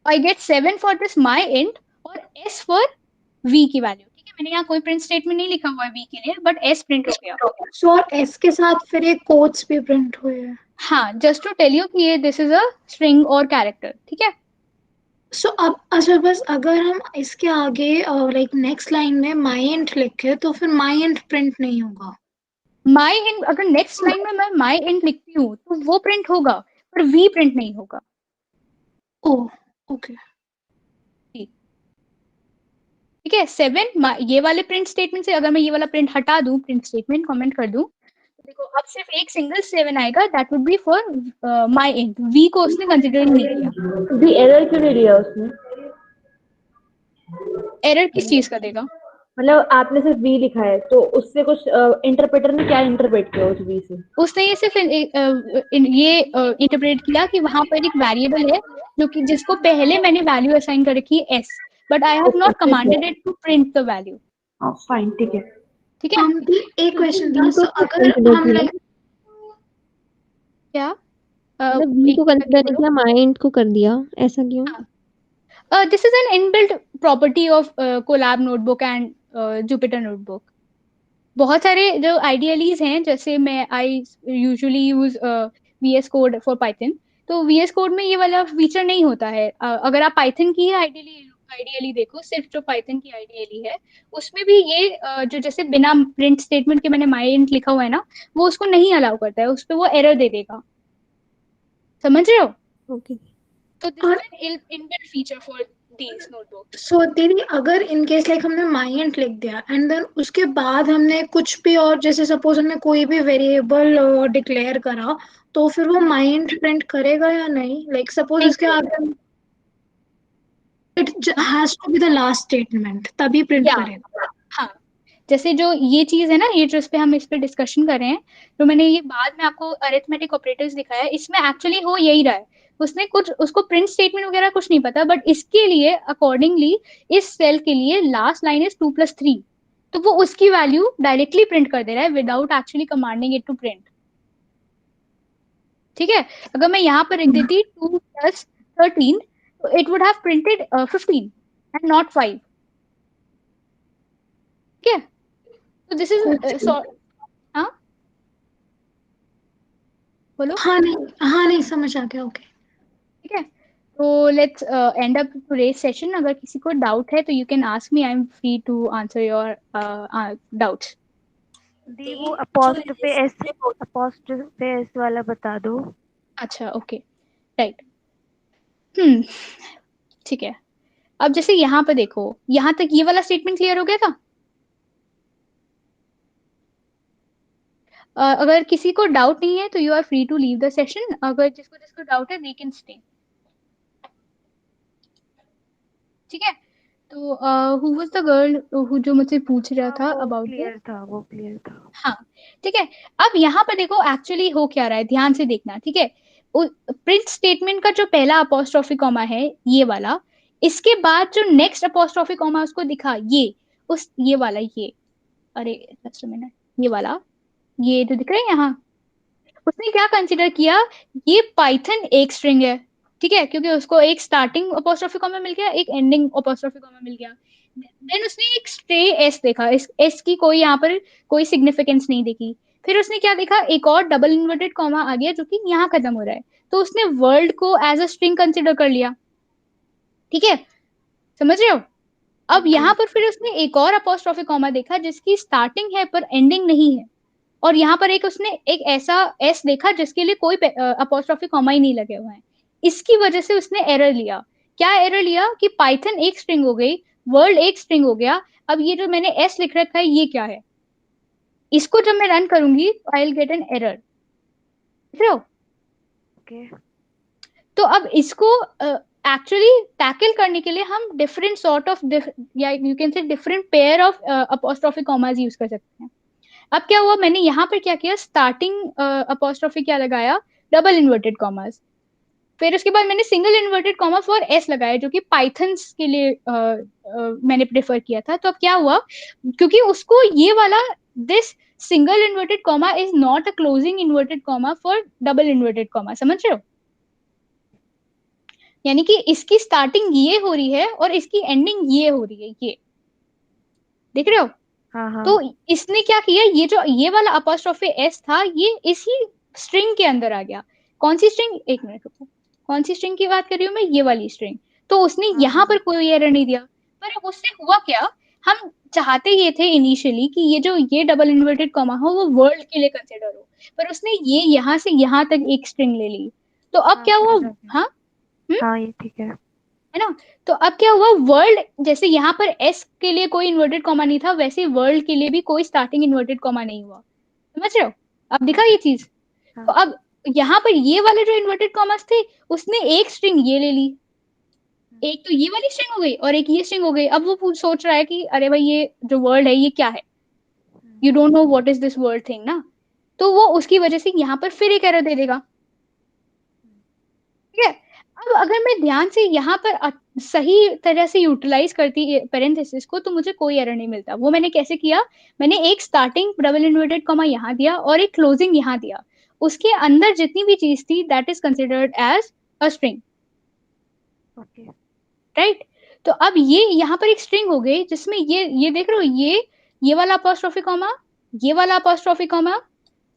I get 7 for this my int और s फॉर v की वैल्यू, ठीक है? मैंने यहाँ कोई प्रिंट स्टेटमेंट नहीं लिखा हुआ है v के लिए, बट s प्रिंट हो गया. सो और एस के साथ फिर एक कोट्स भी प्रिंट हुए हैं. हाँ, जस्ट टू टेल यू कि ये दिस इज अ स्ट्रिंग और कैरेक्टर, ठीक है? सो अब अच्छा, बस अगर हम इसके आगे लाइक नेक्स्ट लाइन में माई इंट लिखे तो फिर माई इंट प्रिंट नहीं होगा. माई इंट, अगर नेक्स्ट लाइन में मैं माई इंट लिखती हूँ तो वो प्रिंट होगा, पर v प्रिंट नहीं होगा. ओह ओके, ठीक है? 7 ये वाले प्रिंट स्टेटमेंट से अगर मैं ये वाला प्रिंट हटा दूं, प्रिंट स्टेटमेंट कमेंट कर दूं, तो देखो अब सिर्फ एक सिंगल 7 आएगा, that would be for my int. v को उसने कंसीडर नहीं किया. दी एरर क्यों नहीं दिया उसने? एरर किस चीज का देगा? मतलब आपने सिर्फ v लिखा है, तो उससे कुछ इंटरप्रेटर ने क्या इंटरप्रेट किया उस v से? उसने ये सिर्फ ये इंटरप्रेट किया कि वहां पर एक वेरिएबल है जो कि जिसको पहले मैंने वैल्यू असाइन कर रखी है s, but I have not commanded it to print the value. Fine, ठीक है. ठीक है? एक क्वेश्चन था. सो अगर हम लाइक क्या v को कंसीडर नहीं किया, माइंड को कर दिया, ऐसा क्यों? This is an inbuilt property of Colab notebook and Jupyter notebook. बहुत सारे जो आइडियलीज हैं, जैसे मैं I usually use VS code for Python, तो VS कोड में ये वाला फीचर नहीं होता है. अगर आप पाइथन की आइडियली देखो, सिर्फ जो पाइथन की आइडियली है उसमें भी ये जो जैसे बिना प्रिंट स्टेटमेंट के मैंने माई इंट लिखा हुआ है ना, वो उसको नहीं अलाउ करता है, उस पर वो एरर दे देगा. समझ रहे हो? ओके. तो this is an inbuilt feature for these notebook. So दीदी अगर इन केस लाइक हमने माई इंट लिख दिया एंड देन उसके बाद हमने कुछ भी और, जैसे सपोज हमने कोई भी वेरिएबल डिक्लेयर करा, तो फिर वो माई इंट प्रिंट करेगा या नहीं? लाइक सपोज उसके आगे it has to be the last statement, तभी प्रिंट करेगा. हाँ, जैसे जो ये चीज है ना, ये जो इस पे हम इस पे डिस्कशन कर रहे हैं, तो मैंने ये बाद में आपको अरिथमेटिक ऑपरेटर्स दिखाया, इसमें एक्चुअली हो यही रहा है। उसने कुछ उसको प्रिंट स्टेटमेंट वगैरह कुछ नहीं पता, बट इसके लिए अकॉर्डिंगली इस सेल के लिए लास्ट लाइन इज 2+3, तो वो उसकी वैल्यू डायरेक्टली प्रिंट कर दे रहा है without actually commanding it to print. ठीक है, अगर मैं यहाँ पर लिख देती 2+13 तो it would have printed 15 and not 5। ठीक है, तो दिस इज हाँ बोलो। हाँ नहीं समझ आ गया। ओके ठीक है, तो let's end up today's session. अगर किसी को डाउट है तो you can ask me, I am free to answer your doubts. Di वो अपोस्ट्रोफे एस वाला बता दो। अच्छा ओके राइट। ठीक है, अब जैसे यहाँ पे देखो, यहाँ तक ये वाला स्टेटमेंट क्लियर हो गया था। अगर किसी को डाउट नहीं है तो you are free to leave the session, अगर जिसको जिसको डाउट है दे कैन स्टे। ठीक है, तो who was the girl who जो मुझसे पूछ रहा था अबाउट वो क्लियर था। हाँ ठीक है, अब यहाँ पर देखो एक्चुअली हो क्या रहा है, ध्यान से देखना। ठीक है, प्रिंट स्टेटमेंट का जो पहला अपोस्ट्रोफी कॉमा है ये वाला, इसके बाद जो नेक्स्ट अपोस्ट्रोफी कॉमा उसको दिखा ये वाला, ये अरे जस्ट अ मिनट, ये वाला, ये जो दिख रहा है यहाँ, उसने क्या कंसिडर किया, ये पाइथन एक स्ट्रिंग है। ठीक है, क्योंकि उसको एक स्टार्टिंग अपोस्ट्रोफी कॉमा मिल गया, एक एंडिंग अपोस्ट्रोफी कॉमा मिल गया। देन उसने एक स्ट्रे एस देखा, इस एस की कोई यहाँ पर कोई सिग्निफिकेंस नहीं देखी। फिर उसने क्या देखा, एक और डबल इन्वर्टेड कॉमा आ गया जो कि यहाँ खत्म हो रहा है, तो उसने वर्ल्ड को एज अ स्ट्रिंग कंसिडर कर लिया। ठीक है, समझ रहे हो। अब यहाँ पर फिर उसने एक और अपोस्ट्रोफी कॉमा देखा जिसकी स्टार्टिंग है पर एंडिंग नहीं है, और यहाँ पर एक उसने एक ऐसा एस देखा जिसके लिए कोई अपोस्ट्रोफी कॉमा ही नहीं लगे हुए हैं। इसकी वजह से उसने एरर लिया। क्या एरर लिया कि पाइथन एक स्ट्रिंग हो गई, वर्ल्ड एक स्ट्रिंग हो गया, अब ये जो मैंने एस लिख रखा है ये क्या है, इसको जब मैं रन करूंगी तो I will get an error. Okay, तो अब इसको एक्चुअली टैकल करने के लिए हम डिफरेंट सॉर्ट ऑफ या you can say different pair of apostrophe commas use कर सकते हैं। अब क्या हुआ, मैंने यहाँ पर क्या किया, स्टार्टिंग अपोस्ट्रोफी क्या लगाया, डबल इन्वर्टेड कॉमास। फिर उसके बाद मैंने single inverted comma for S लगाया जो कि पाइथन्स के लिए मैंने प्रेफर किया था। तो अब क्या हुआ, क्योंकि उसको ये वाला this single inverted comma is not a closing inverted comma for double inverted comma, समझ रहे हो। यानी कि इसकी स्टार्टिंग ये हो रही है और इसकी एंडिंग ये हो रही है, ये देख रहे हो। हाँ। तो इसने क्या किया, ये जो ये वाला अपोस्ट्रोफी एस था ये इसी स्ट्रिंग के अंदर आ गया। कौन सी स्ट्रिंग, एक मिनट रुको, कौन सी स्ट्रिंग की बात कर रही हूँ मैं, ये वाली स्ट्रिंग। तो उसने यहाँ पर कोई एरर नहीं दिया, पर उससे हुआ क्या, हम चाहते ये थे इनिशियली कि ये जो ये डबल इन्वर्टेड कॉमा हो वो वर्ल्ड के लिए कंसिडर हो, पर उसने ये यहाँ से यहाँ तक एक स्ट्रिंग ले ली। तो अब क्या हुआ, हाँ ये ठीक है ना। तो अब क्या हुआ, वर्ल्ड जैसे यहाँ पर एस के लिए कोई इन्वर्टेड कॉमा नहीं था, वैसे वर्ल्ड के लिए भी कोई स्टार्टिंग इन्वर्टेड कॉमा नहीं हुआ, समझ रहे हो। अब दिखा ये चीज। तो अब यहाँ पर ये वाले जो इन्वर्टेड कॉमास थे उसने एक स्ट्रिंग ये ले ली, एक तो ये वाली स्ट्रिंग हो गई और एक ये स्ट्रिंग हो गई। अब वो सोच रहा है कि अरे भाई ये जो वर्ल्ड है ये क्या है, you don't know what is this world thing ना, तो वो उसकी वजह से यहाँ पर फिर एक एरर दे देगा। ठीक है, अब अगर मैं ध्यान से यहाँ पर सही तरह से यूटिलाइज करती पेरेंथेसिस को तो मुझे कोई एरर नहीं मिलता। वो मैंने कैसे किया, मैंने एक स्टार्टिंग डबल इन्वर्टेड कॉमा यहाँ दिया और एक क्लोजिंग यहाँ दिया, उसके अंदर जितनी भी चीज थी that is considered as a string. Okay right, तो अब ये यहाँ पर एक स्ट्रिंग हो गई जिसमें ये देख रहे हो, ये वाला अपोस्ट्रोफी कॉमा, ये वाला apostrophe comma,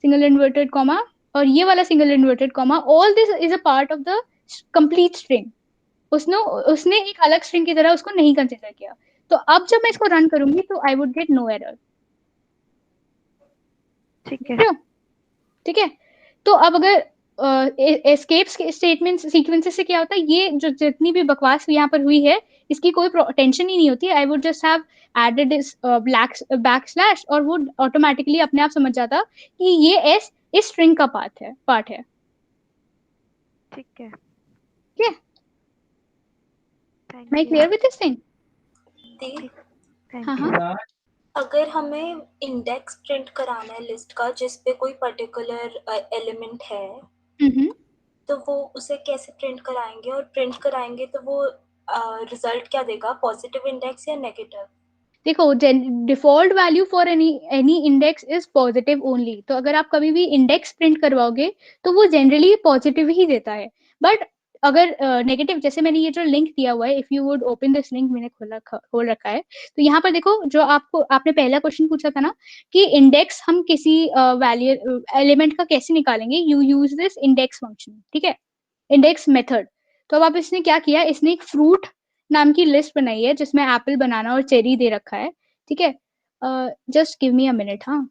single inverted comma, और ये वाला single inverted comma, all this is a part of the complete string. उसने एक अलग स्ट्रिंग की तरह उसको नहीं कंसिडर किया। तो अब जब मैं इसको रन करूंगी तो I would get no error. ठीक है ठीक है, तो अब अगर एस्केप स्टेटमेंट सीक्वेंसेस से क्या होता है, ये जो जितनी भी बकवास यहाँ पर हुई है इसकी कोई टेंशन ही नहीं होती। I would just have added this backslash और वो ऑटोमेटिकली अपने आप समझ जाता कि ये एस इस स्ट्रिंग का पार्ट है। ठीक है मैं क्लियर विद दिस थिंग। दी, हाँ अगर हमें इंडेक्स प्रिंट कराना है लिस्ट का जिस पे कोई पर्टिकुलर एलिमेंट है, तो वो उसे कैसे प्रिंट कराएंगे, और प्रिंट कराएंगे तो वो रिजल्ट क्या देगा, पॉजिटिव इंडेक्स या नेगेटिव? देखो, default value for any index is positive only. तो अगर आप कभी भी इंडेक्स प्रिंट करवाओगे तो वो जनरली पॉजिटिव ही देता है। बट अगर नेगेटिव, जैसे मैंने ये जो लिंक दिया हुआ है, if you would open this link, मैंने खोल रखा है, तो यहाँ पर देखो, जो आपने पहला क्वेश्चन पूछा था ना कि इंडेक्स हम किसी वैल्यू एलिमेंट का कैसे निकालेंगे, you use this index function, ठीक है, इंडेक्स मेथड। तो अब आप इसने क्या किया, इसने एक फ्रूट नाम की लिस्ट बनाई है जिसमें एप्पल, बनाना और चेरी दे रखा है, ठीक है। Just give me a minute. हाँ,